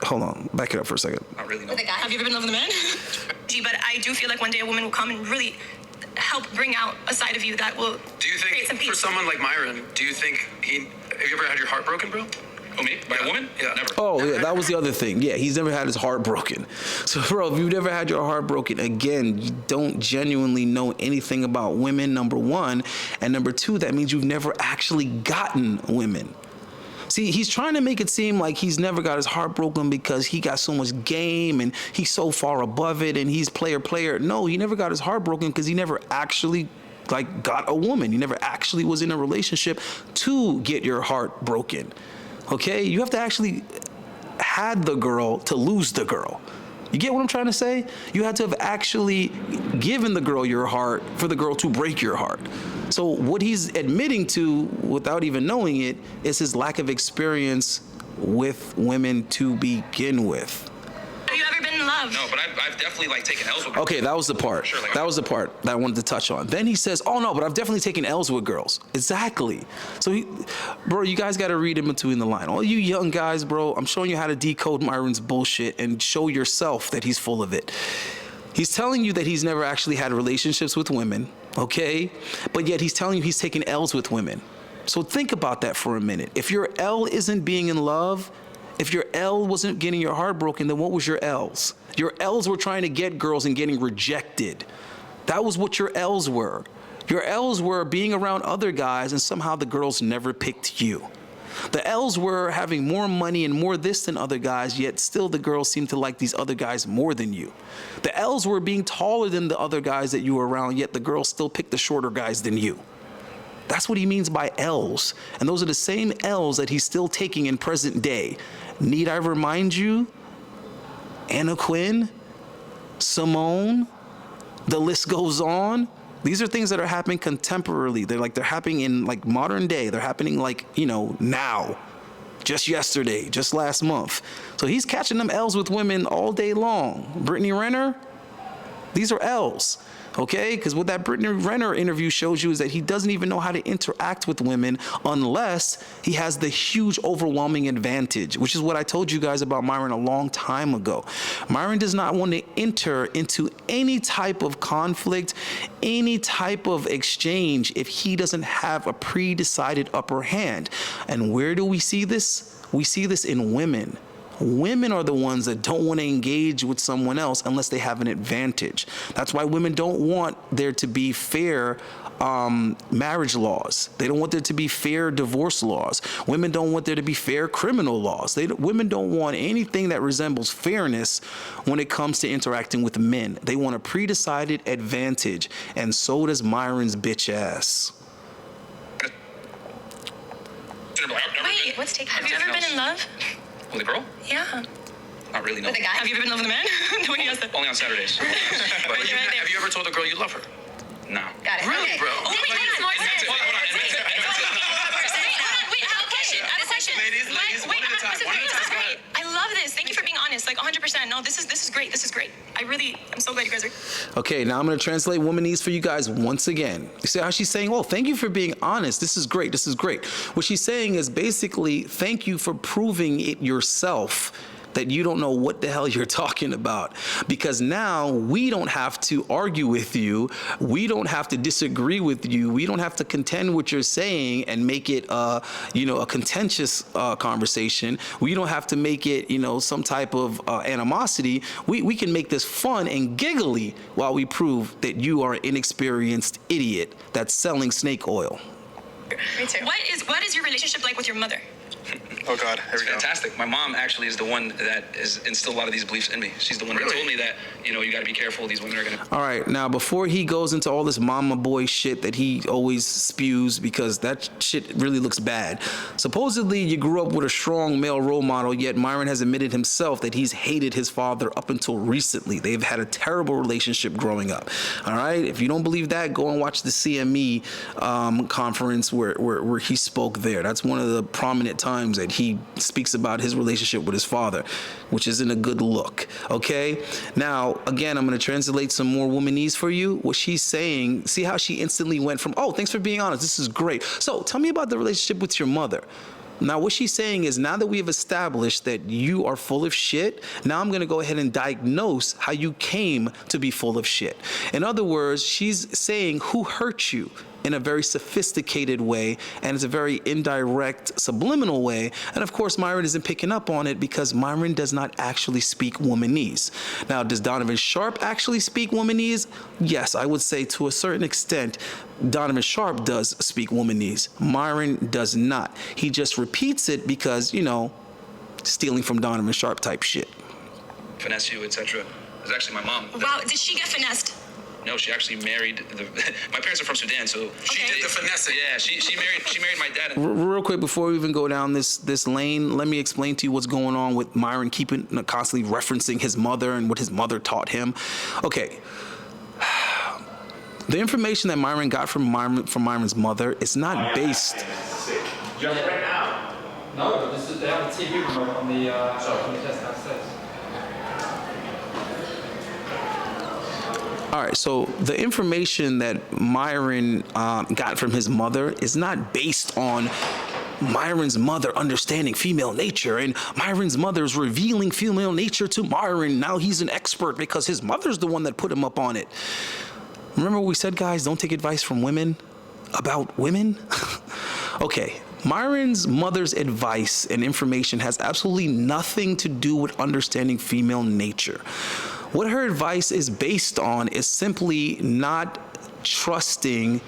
hold on, back it up for a second. Not really. No. With a guy? Have you ever been in love with a man? But I do feel like one day a woman will come and really help bring out a side of you that will. Do you create some think peace. For someone like Myron, do you think have you ever had your heart broken, bro? Oh, me? By a woman? Yeah. Never. Oh, yeah, that was the other thing. Yeah, he's never had his heart broken. So, bro, if you've never had your heart broken, again, you don't genuinely know anything about women, number one. And number two, that means you've never actually gotten women. See, he's trying to make it seem like he's never got his heart broken because he got so much game and he's so far above it and he's player. No, he never got his heart broken because he never actually got a woman. He never actually was in a relationship to get your heart broken. Okay? You have to actually had the girl to lose the girl. You get what I'm trying to say? You had to have actually given the girl your heart for the girl to break your heart. So what he's admitting to, without even knowing it, is his lack of experience with women to begin with. Have you ever been in love? No, but I've definitely taken L's with. Okay, that was the part. Sure, that was the part that I wanted to touch on. Then he says, "Oh no, but I've definitely taken L's with girls." Exactly. So, bro, you guys got to read in between the line. All you young guys, bro, I'm showing you how to decode Myron's bullshit and show yourself that he's full of it. He's telling you that he's never actually had relationships with women, okay? But yet he's telling you he's taken L's with women. So think about that for a minute. If your L isn't being in love, if your L wasn't getting your heart broken, then what was your L's? Your L's were trying to get girls and getting rejected. That was what your L's were. Your L's were being around other guys and somehow the girls never picked you. The L's were having more money and more this than other guys, yet still the girls seem to like these other guys more than you. The L's were being taller than the other guys that you were around, yet the girls still picked the shorter guys than you. That's what he means by L's. And those are the same L's that he's still taking in present day. Need I remind you? Anna Quinn, Simone, the list goes on. These are things that are happening contemporarily. They're happening in modern day. They're happening now, just yesterday, just last month. So he's catching them L's with women all day long. Brittany Renner, these are L's. Okay, because what that Brittany Renner interview shows you is that he doesn't even know how to interact with women unless he has the huge overwhelming advantage, which is what I told you guys about Myron a long time ago. Myron does not want to enter into any type of conflict, any type of exchange if he doesn't have a pre-decided upper hand. And where do we see this? We see this in women. Women are the ones that don't want to engage with someone else unless they have an advantage. That's why women don't want there to be fair marriage laws. They don't want there to be fair divorce laws. Women don't want there to be fair criminal laws. Women don't want anything that resembles fairness when it comes to interacting with men. They want a pre-decided advantage, and so does Myron's bitch ass. Wait, have you ever been in love? With a girl? Yeah. Not really, no. With a guy? Have you ever been in love with a man? When you asked that. Only on Saturdays. But have you ever told a girl you love her? No. Got it. Really, Okay. bro? Oh, wait, Hold on. I have a question. Ladies, one at a time. I love this. Thank you for being honest. 100%. No, this is great. This is great. I'm so glad you guys are. Okay, now I'm going to translate womanese for you guys once again. You see how she's saying, "Oh, thank you for being honest. This is great. This is great." What she's saying is basically, thank you for proving it yourself, that you don't know what the hell you're talking about, because now we don't have to argue with you. We don't have to disagree with you. We don't have to contend what you're saying and make it, a contentious conversation. We don't have to make it, some type of animosity. We can make this fun and giggly while we prove that you are an inexperienced idiot that's selling snake oil. Me too. What is your relationship like with your mother? Oh God, here we go. Fantastic. My mom actually is the one that has instilled a lot of these beliefs in me. She's the one that told me that, you got to be careful. These women are going to... All right, now before he goes into all this mama boy shit that he always spews, because that shit really looks bad. Supposedly, you grew up with a strong male role model, yet Myron has admitted himself that he's hated his father up until recently. They've had a terrible relationship growing up. All right, if you don't believe that, go and watch the CME conference where he spoke there. That's one of the prominent times that he speaks about his relationship with his father, which isn't a good look. Okay, now again, I'm going to translate some more womanese for you. What she's saying, see how she instantly went from, oh, thanks for being honest, this is great, so tell me about the relationship with your mother. Now, what she's saying is, now that we have established that you are full of shit, now I'm going to go ahead and diagnose how you came to be full of shit. In other words, she's saying who hurt you in a very sophisticated way, and it's a very indirect, subliminal way. And of course, Myron isn't picking up on it because Myron does not actually speak womanese. Now, does Donovan Sharp actually speak womanese? Yes, I would say to a certain extent, Donovan Sharp does speak womanese. Myron does not. He just repeats it because, stealing from Donovan Sharp type shit. Finesse you, etc. It's actually my mom. Wow, did she get finessed? No, she actually married my parents are from Sudan, so She did the finessing. yeah, she married my dad. Real quick, before we even go down this lane, let me explain to you what's going on with Myron constantly referencing his mother and what his mother taught him. Okay. The information that Myron got from Myron's mother is not based. Just right now. No, but they have a TV remote on the desk downstairs. All right, so the information that Myron got from his mother is not based on Myron's mother understanding female nature and Myron's mother's revealing female nature to Myron. Now he's an expert because his mother's the one that put him up on it. Remember what we said, guys, don't take advice from women about women? Okay, Myron's mother's advice and information has absolutely nothing to do with understanding female nature. What her advice is based on is simply not trusting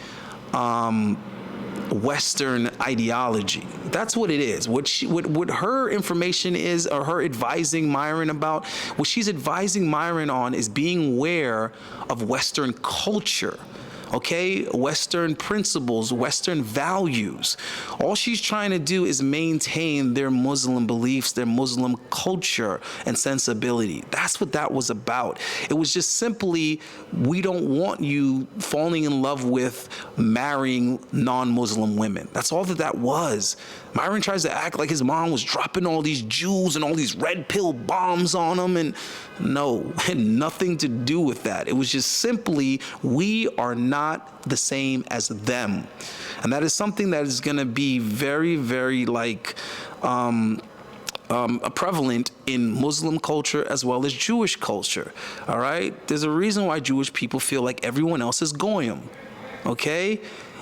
Western ideology. That's what it is. What her information is, or her advising Myron about, what she's advising Myron on is being aware of Western culture. Okay, Western principles, Western values. All she's trying to do is maintain their Muslim beliefs, their Muslim culture and sensibility. That's what that was about. It was just simply, we don't want you falling in love with marrying non-Muslim women. That's all that was. Myron tries to act like his mom was dropping all these jewels and all these red pill bombs on him, and no, it had nothing to do with that. It was just simply, we are not the same as them. And that is something that is going to be very, very prevalent in Muslim culture as well as Jewish culture. All right? There's a reason why Jewish people feel like everyone else is goyim. Okay?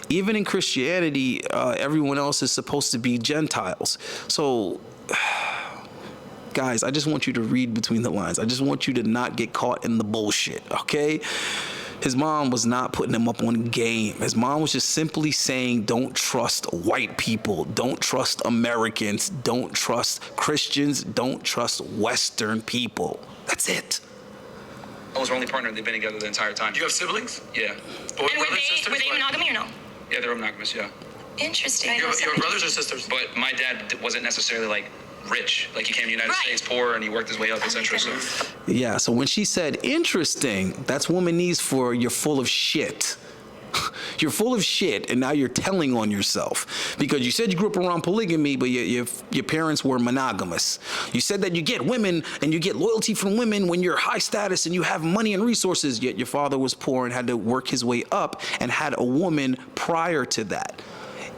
Even in Christianity, everyone else is supposed to be Gentiles. So, guys, I just want you to read between the lines. I just want you to not get caught in the bullshit, okay? His mom was not putting him up on game. His mom was just simply saying, don't trust white people. Don't trust Americans. Don't trust Christians. Don't trust Western people. That's it. I was her only partner. They've been together the entire time. You have siblings? Yeah. Boy, And were brothers, sisters? they monogamy or no? Yeah, they're monogamous, yeah. Interesting. You have brothers or sisters? But my dad wasn't necessarily rich. He came to the United States poor and he worked his way up, etc. So yeah, so when she said interesting, that's womanese for you're full of shit. You're full of shit, and now you're telling on yourself because you said you grew up around polygamy, but your parents were monogamous. You said that you get women and you get loyalty from women when you're high status and you have money and resources, yet your father was poor and had to work his way up and had a woman prior to that.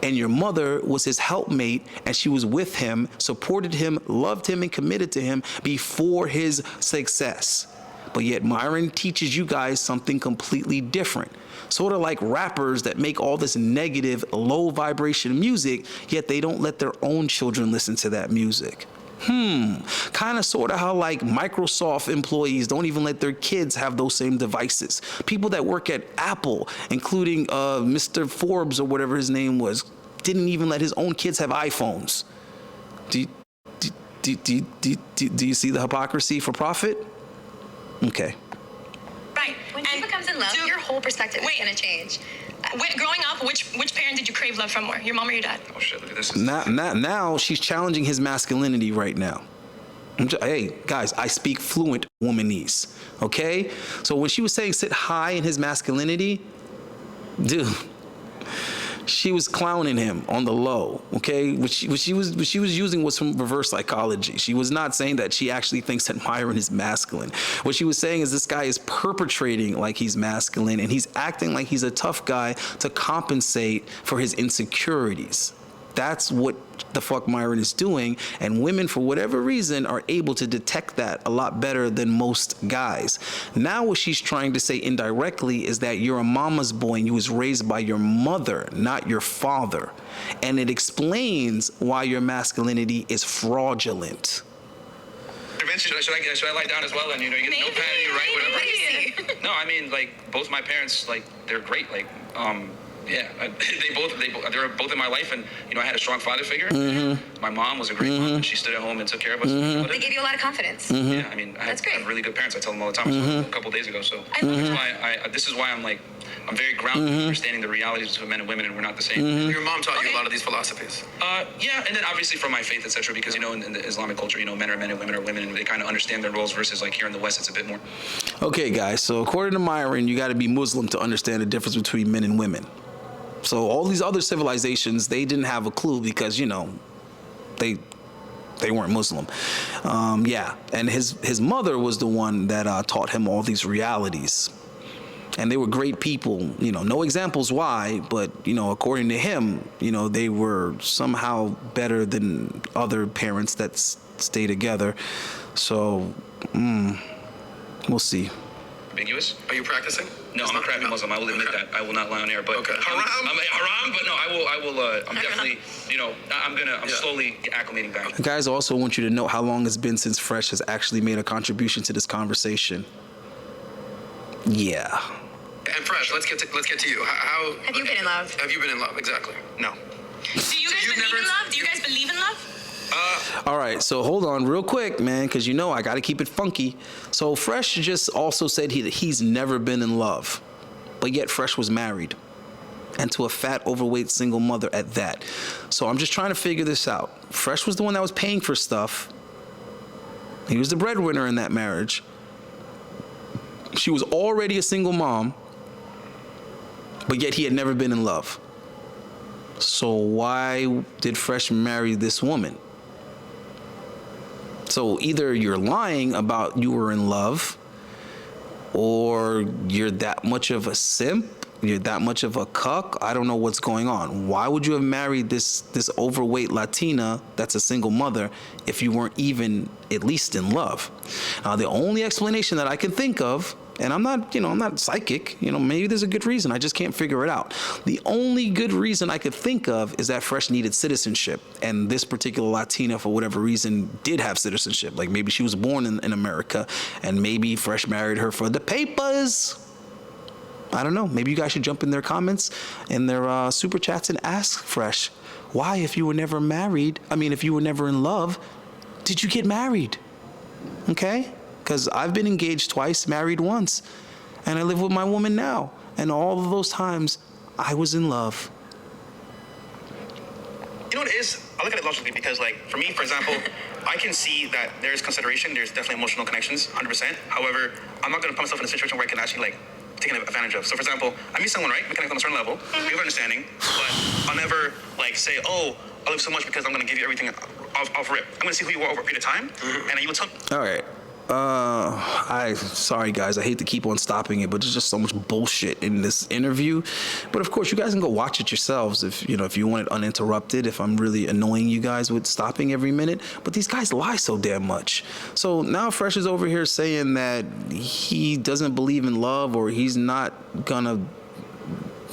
and your mother was his helpmate, and she was with him, supported him, loved him, and committed to him before his success. But yet Myron teaches you guys something completely different. Sort of like rappers that make all this negative, low vibration music, yet they don't let their own children listen to that music. Kind of sort of how like Microsoft employees don't even let their kids have those same devices. People that work at Apple, including Mr. Forbes or whatever his name was, didn't even let his own kids have iPhones. Do you see the hypocrisy for profit? Okay. Right. When he becomes in love, your whole perspective is going to change. Growing up, which parent did you crave love from more, your mom or your dad? Oh shit! Look at this. Now she's challenging his masculinity right now. Hey guys, I speak fluent womanese. Okay, so when she was saying sit high in his masculinity, dude, she was clowning him on the low. Okay, what she was using was from reverse psychology. She was not saying that she actually thinks that Myron is masculine. What she was saying is this guy is perpetrating like he's masculine, and he's acting like he's a tough guy to compensate for his insecurities. That's what the fuck Myron is doing, and women, for whatever reason, are able to detect that a lot better than most guys. Now what she's trying to say indirectly is that you're a mama's boy and you was raised by your mother, not your father. And it explains why your masculinity is fraudulent. Should I lie down as well? And you get no pad, you right, whatever. No, I mean, like, both my parents, like, they're great. Like, yeah, they were both in my life, and I had a strong father figure. My mom was a great mom, and she stood at home and took care of us. They gave you a lot of confidence. Yeah, I mean, I have really good parents. I tell them all the time. I saw them a couple days ago, so this is why I'm very grounded in understanding the realities between men and women, and we're not the same. Your mom taught you a lot of these philosophies. Yeah, and then obviously from my faith, etc. Because in the Islamic culture, men are men and women are women, and they kind of understand their roles. Versus like here in the West, it's a bit more. Okay, guys. So according to Myron, you got to be Muslim to understand the difference between men and women. So all these other civilizations, they didn't have a clue because they weren't Muslim. Yeah, and his mother was the one that taught him all these realities. And they were great people, no examples why, but, according to him, they were somehow better than other parents that stay together. So, we'll see. Ambiguous? Are you practicing? No, I'm a crappy Muslim. I will admit that. I will not lie on air. But haram? Haram, but no, I will. I'm definitely. I'm slowly acclimating back. Guys, I also want you to know how long it's been since Fresh has actually made a contribution to this conversation. Yeah. And Fresh, let's get to you. How have you been in love? Have you been in love? Exactly. No. Do you guys believe in love? Do you guys believe in love? All right, so hold on real quick, man, because I got to keep it funky. So Fresh just also said he's never been in love, but yet Fresh was married, and to a fat, overweight single mother at that. So I'm just trying to figure this out. Fresh was the one that was paying for stuff. He was the breadwinner in that marriage. She was already a single mom, but yet he had never been in love. So why did Fresh marry this woman? So either you're lying about you were in love, or you're that much of a simp, you're that much of a cuck. I don't know what's going on. Why would you have married this overweight Latina that's a single mother if you weren't even at least in love? Now, the only explanation that I can think of, and I'm not psychic, maybe there's a good reason, I just can't figure it out. The only good reason I could think of is that Fresh needed citizenship, and this particular Latina, for whatever reason, did have citizenship. Like maybe she was born in America, and maybe Fresh married her for the papers. I don't know. Maybe you guys should jump in their comments, in their super chats, and ask Fresh, why, if you were never in love, did you get married? Okay? Because I've been engaged twice, married once, and I live with my woman now. And all of those times, I was in love. You know what it is? I look at it logically because, for me, for example, I can see that there's consideration, there's definitely emotional connections, 100%. However, I'm not going to put myself in a situation where I can actually, taken advantage of. So, for example, I meet someone, right? We connect on a certain level, we have understanding, but I'll never, say, oh, I love you so much because I'm going to give you everything off rip. I'm going to see who you are over a period of time, and you will tell me. All right. Sorry guys, I hate to keep on stopping it, but there's just so much bullshit in this interview. But of course, you guys can go watch it yourselves if you want it uninterrupted. If I'm really annoying you guys with stopping every minute, but these guys lie so damn much. So now Fresh is over here saying that he doesn't believe in love, or he's not gonna.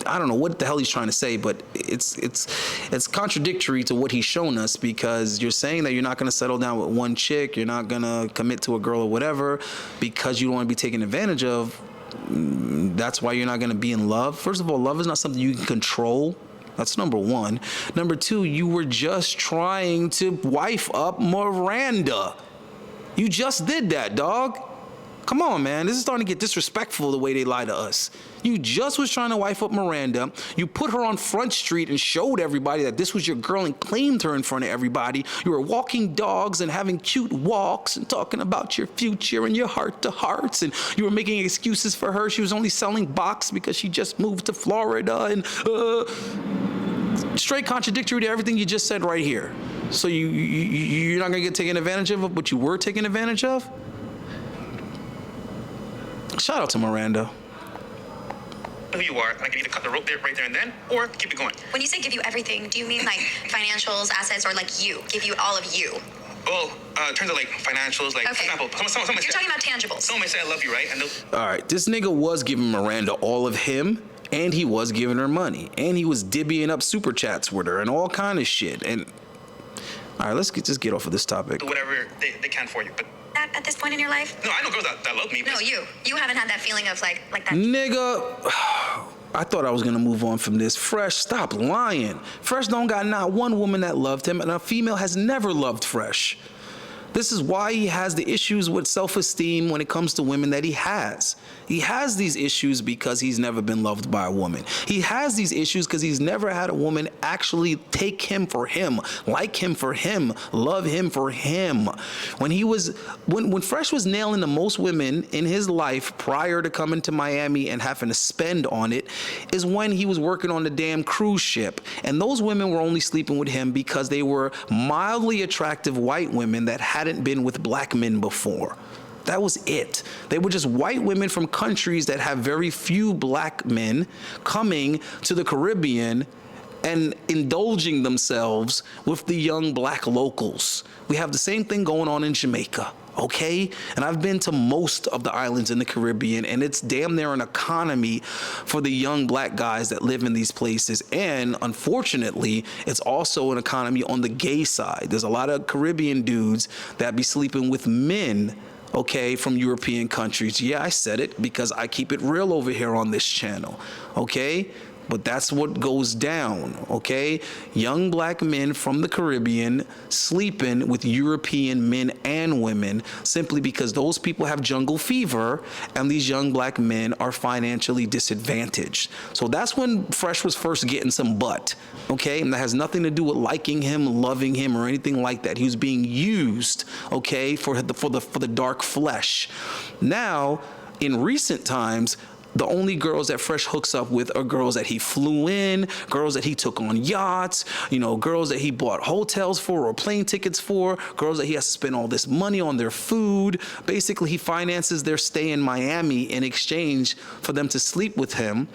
I don't know what the hell he's trying to say, but it's contradictory to what he's shown us, because you're saying that you're not going to settle down with one chick, you're not going to commit to a girl or whatever because you don't want to be taken advantage of. That's why you're not going to be in love. First of all, love is not something you can control. That's number one. Number two, you were just trying to wife up Miranda. You just did that, dog. Come on, man. This is starting to get disrespectful the way they lie to us. You just was trying to wife up Miranda. You put her on Front Street and showed everybody that this was your girl and claimed her in front of everybody. You were walking dogs and having cute walks and talking about your future and your heart-to-hearts. And you were making excuses for her. She was only selling box because she just moved to Florida. And straight contradictory to everything you just said right here. So you're not going to get taken advantage of, but you were taken advantage of? Shout out to Miranda. Who you are, and I can either cut the rope there, right there and then, or keep it going. When you say give you everything, do you mean like financials, assets, or like you? Give you all of you? Well, in terms of like financials, like, okay. for example, someone You're talking about tangibles. Someone may say I love you, right? And all right, this nigga was giving Miranda all of him, and he was giving her money, and he was divvying up super chats with her and all kind of shit. And all right, let's just get off of this topic. do whatever they can for you, but At this point in your life? no, I know girls that love me. No, you haven't had that feeling of like that. Nigga, I thought I was gonna move on from this. Fresh, stop lying. Fresh don't got not one woman that loved him, and a female has never loved Fresh. This is why he has the issues with self-esteem when it comes to women that he has. He has these issues because he's never been loved by a woman. He has these issues because he's never had a woman actually take him for him, like him for him, love him for him. When Fresh was nailing the most women in his life prior to coming to Miami and having to spend on it is when he was working on the damn cruise ship. And those women were only sleeping with him because they were mildly attractive white women that hadn't been with black men before. That was it. They were just white women from countries that have very few black men coming to the Caribbean and indulging themselves with the young black locals. We have the same thing going on in Jamaica, okay? And I've been to most of the islands in the Caribbean, and it's damn near an economy for the young black guys that live in these places. And unfortunately, it's also an economy on the gay side. There's a lot of Caribbean dudes that be sleeping with men, okay, from European countries. Yeah, I said it because I keep it real over here on this channel, okay? But that's what goes down, okay? Young black men from the Caribbean sleeping with European men and women simply because those people have jungle fever and these young black men are financially disadvantaged. So that's when Fresh was first getting some butt, okay? And that has nothing to do with liking him, loving him, or anything like that. He was being used, okay, for the dark flesh. Now, in recent times, the only girls that Fresh hooks up with are girls that he flew in, girls that he took on yachts, girls that he bought hotels for or plane tickets for, girls that he has to spend all this money on their food. Basically, he finances their stay in Miami in exchange for them to sleep with him.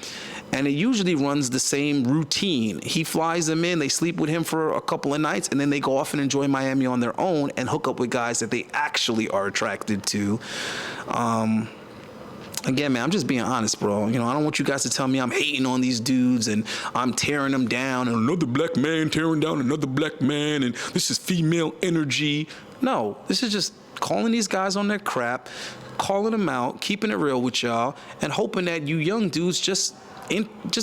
And it usually runs the same routine. He flies them in, they sleep with him for a couple of nights, and then they go off and enjoy Miami on their own and hook up with guys that they actually are attracted to. Again, man, I'm just being honest, bro. I don't want you guys to tell me I'm hating on these dudes and I'm tearing them down and another black man tearing down another black man and this is female energy. No, this is just calling these guys on their crap, calling them out, keeping it real with y'all, and hoping that you young dudes just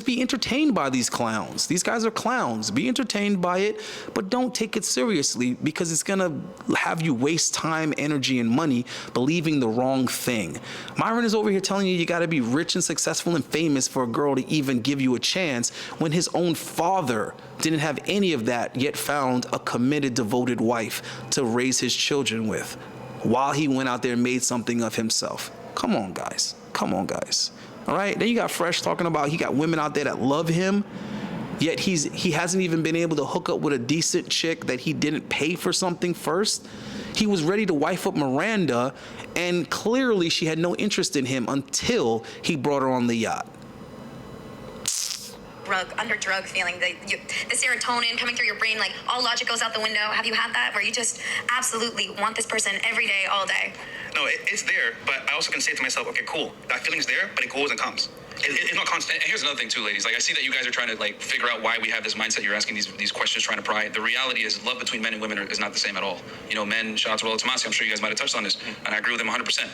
be entertained by these clowns. These guys are clowns. Be entertained by it, but don't take it seriously because it's gonna have you waste time, energy, and money believing the wrong thing. Myron is over here telling you gotta be rich and successful and famous for a girl to even give you a chance when his own father didn't have any of that, yet found a committed, devoted wife to raise his children with while he went out there and made something of himself. Come on, guys. Come on, guys. All right, then you got Fresh talking about he got women out there that love him, yet he hasn't even been able to hook up with a decent chick that he didn't pay for something first. He was ready to wife up Miranda, and clearly she had no interest in him until he brought her on the yacht. Under drug feeling, the serotonin coming through your brain, like all logic goes out the window. Have you had that where you just absolutely want this person every day, all day? No, it's there, but I also can say to myself, okay, cool, that feeling's there, but it goes and comes. It's not constant. And here's another thing too, ladies. Like, I see that you guys are trying to like figure out why we have this mindset. You're asking these questions, trying to pry. The reality is, love between men and women is not the same at all. You know, men, shout out to Rollo Tomasi, I'm sure you guys might have touched on this, and I agree with him 100%.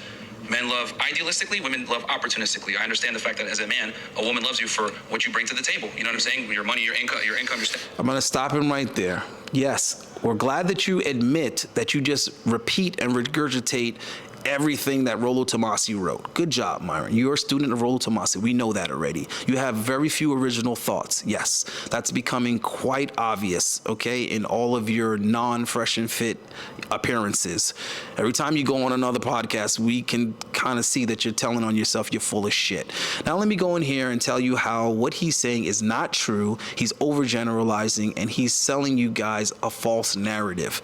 Men love idealistically, women love opportunistically. I understand the fact that as a man, a woman loves you for what you bring to the table. You know what I'm saying? Your money, your income, I'm gonna stop him right there. Yes, we're glad that you admit that you just repeat and regurgitate everything that Rollo Tomasi wrote. Good job, Myron. You're a student of Rollo Tomasi. We know that already. You have very few original thoughts. Yes, that's becoming quite obvious, okay, in all of your non-fresh and fit appearances. Every time you go on another podcast, we can kind of see that you're telling on yourself you're full of shit. Now, let me go in here and tell you how what he's saying is not true. He's overgeneralizing, and he's selling you guys a false narrative.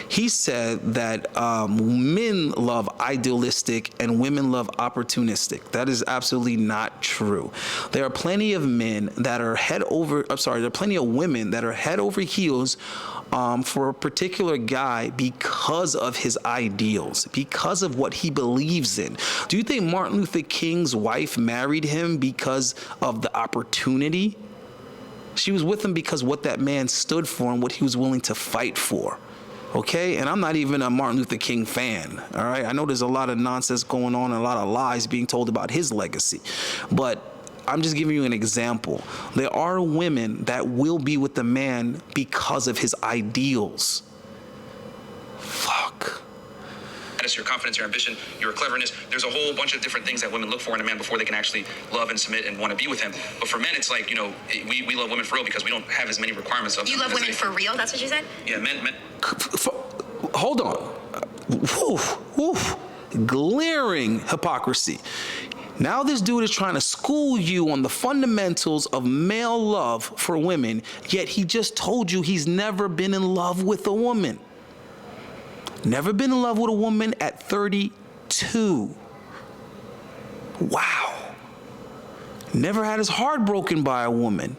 He said that men love idealistic and women love opportunistic. That is absolutely not true. There are plenty of men that are there are plenty of women that are head over heels for a particular guy because of his ideals, because of what he believes in. Do you think Martin Luther King's wife married him because of the opportunity? She was with him because what that man stood for and what he was willing to fight for. Okay, and I'm not even a Martin Luther King fan, all right? I know there's a lot of nonsense going on and a lot of lies being told about his legacy, but I'm just giving you an example. There are women that will be with the man because of his ideals. Fuck. Your confidence, your ambition, your cleverness. There's a whole bunch of different things that women look for in a man before they can actually love and submit and want to be with him. But for men, it's like, you know, we love women for real because we don't have as many requirements of them. You love women for real? That's what you said? Yeah, men. Hold on. Glaring hypocrisy. Now this dude is trying to school you on the fundamentals of male love for women, yet he just told you he's never been in love with a woman. Never been in love with a woman at 32. Wow. Never had his heart broken by a woman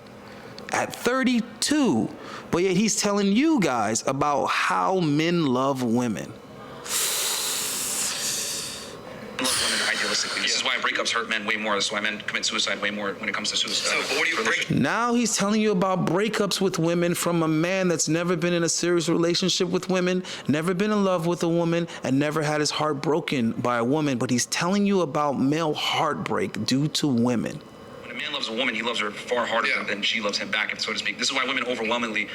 at 32. But yet he's telling you guys about how men love women. Love women idealistically. This is why breakups hurt men way more. This is why men commit suicide way more when it comes to suicide. So, but what do you break? Now he's telling you about breakups with women from a man that's never been in a serious relationship with women, never been in love with a woman, and never had his heart broken by a woman. But he's telling you about male heartbreak due to women. When a man loves a woman, he loves her far harder than she loves him back, so to speak. This is why women overwhelmingly,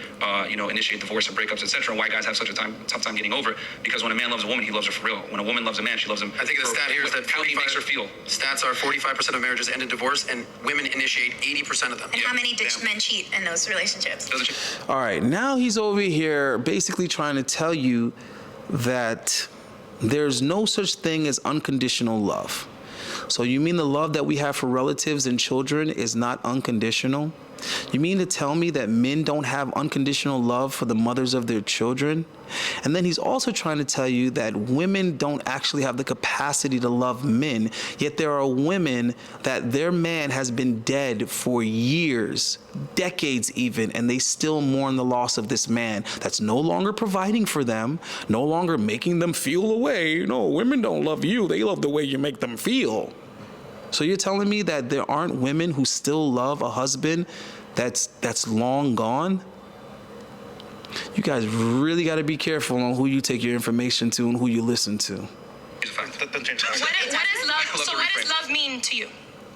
initiate divorce and breakups, etc. And why guys have such a tough time getting over it. Because when a man loves a woman, he loves her for real. When a woman loves a man, she loves him. I think the stat here is that how he makes her feel. Stats are 45% of marriages end in divorce, and women initiate 80% of them. And how many men cheat in those relationships? All right, now he's over here basically trying to tell you that there's no such thing as unconditional love. So you mean the love that we have for relatives and children is not unconditional? You mean to tell me that men don't have unconditional love for the mothers of their children? And then he's also trying to tell you that women don't actually have the capacity to love men, yet there are women that their man has been dead for years, decades even, and they still mourn the loss of this man that's no longer providing for them, no longer making them feel a way. No, women don't love you. They love the way you make them feel. So you're telling me that there aren't women who still love a husband that's long gone? You guys really got to be careful on who you take your information to and who you listen to. It's a fact. What does love mean to you?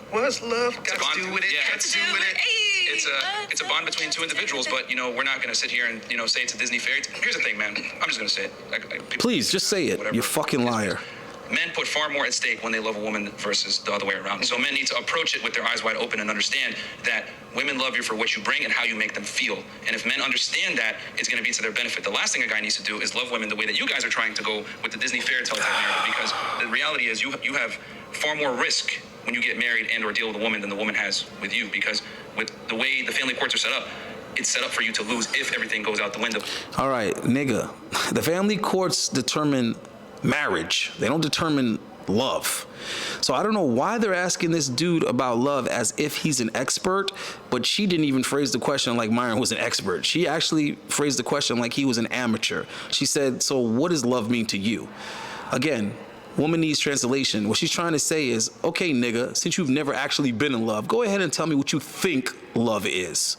What does love got to do with it? Yeah. Got to do with it? It's a bond between two individuals, but we're not gonna sit here and say it's a Disney fairy tale. Here's the thing, man. I'm just gonna say it. Please, just say it. Whatever. You fucking liar. Men put far more at stake when they love a woman versus the other way around. So men need to approach it with their eyes wide open and understand that women love you for what you bring and how you make them feel. And if men understand that, it's going to be to their benefit. The last thing a guy needs to do is love women the way that you guys are trying to go with the Disney fairy tale type narrative, because the reality is you have far more risk when you get married and or deal with a woman than the woman has with you, because with the way the family courts are set up, it's set up for you to lose if everything goes out the window. All right, nigga. The family courts determine marriage. They don't determine love. So I don't know why they're asking this dude about love as if he's an expert, but she didn't even phrase the question like Myron was an expert. She actually phrased the question like he was an amateur. She said, so what does love mean to you? Again, woman needs translation. What she's trying to say is, okay, nigga, since you've never actually been in love, go ahead and tell me what you think love is.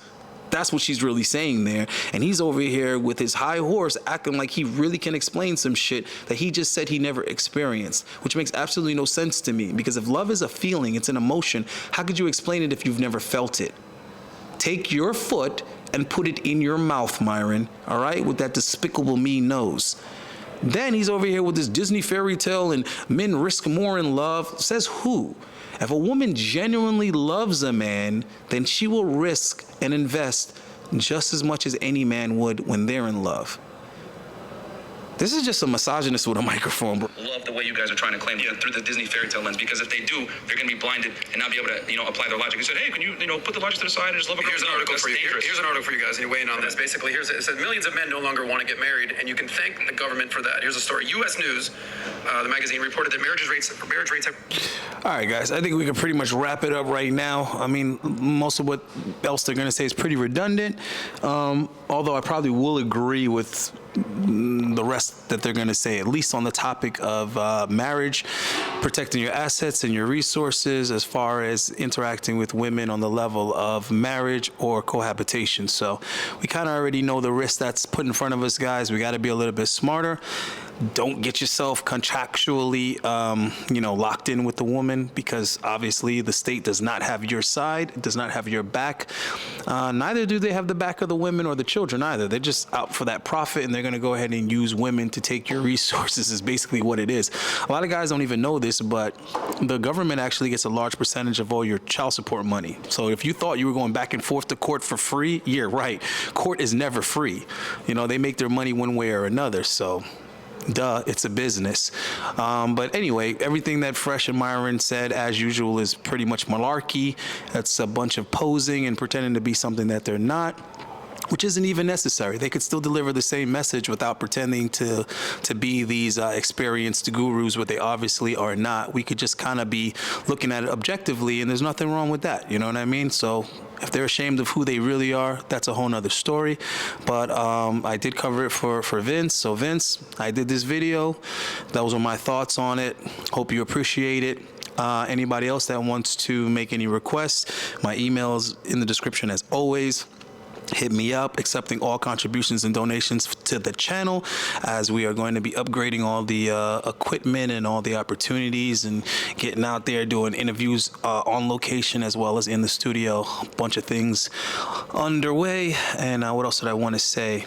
That's what she's really saying there. And he's over here with his high horse acting like he really can explain some shit that he just said he never experienced, which makes absolutely no sense to me. Because if love is a feeling, it's an emotion, how could you explain it if you've never felt it? Take your foot and put it in your mouth, Myron, all right, with that despicable me nose. Then he's over here with this Disney fairy tale and men risk more in love. Says who? If a woman genuinely loves a man, then she will risk and invest just as much as any man would when they're in love. This is just a misogynist with a microphone, bro. Love the way you guys are trying to claim through the Disney fairy tale lens, because if they do, they're going to be blinded and not be able to, apply their logic. You said, hey, can you, put the logic to the side and just love a girl? Here's an article for you. Here's an article for you guys, and you're weighing on this. Basically, it says millions of men no longer want to get married, and you can thank the government for that. Here's a story. U.S. News, the magazine, reported that marriage rates have... All right, guys, I think we can pretty much wrap it up right now. I mean, most of what else they're going to say is pretty redundant, although I probably will agree with the rest that they're going to say, at least on the topic of marriage, protecting your assets and your resources as far as interacting with women on the level of marriage or cohabitation. So we kind of already know the risk that's put in front of us, guys. We got to be a little bit smarter. Don't get yourself contractually, locked in with the woman, because obviously the state does not have your side, does not have your back. Neither do they have the back of the women or the children either. They're just out for that profit, and they're going to go ahead and use women to take your resources is basically what it is. A lot of guys don't even know this, but the government actually gets a large percentage of all your child support money. So if you thought you were going back and forth to court for free, you're right. Court is never free. They make their money one way or another. So duh, it's a business. But anyway, everything that Fresh and Myron said, as usual, is pretty much malarkey. That's a bunch of posing and pretending to be something that they're not, which isn't even necessary. They could still deliver the same message without pretending to be these experienced gurus, what they obviously are not. We could just kind of be looking at it objectively, and there's nothing wrong with that. You know what I mean? So if they're ashamed of who they really are, that's a whole nother story. But I did cover it for Vince. So Vince, I did this video. Those were my thoughts on it. Hope you appreciate it. Anybody else that wants to make any requests, my email is in the description as always. Hit me up, accepting all contributions and donations to the channel, as we are going to be upgrading all the equipment and all the opportunities and getting out there doing interviews on location as well as in the studio. A bunch of things underway. And what else did I want to say?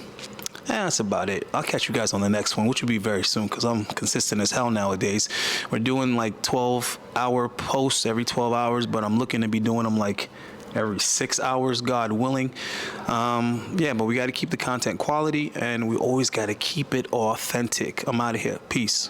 That's about it. I'll catch you guys on the next one, which will be very soon, because I'm consistent as hell nowadays. We're doing like 12-hour posts every 12 hours, but I'm looking to be doing them like every 6 hours, God willing. But we got to keep the content quality, and we always got to keep it authentic. I'm out of here. Peace.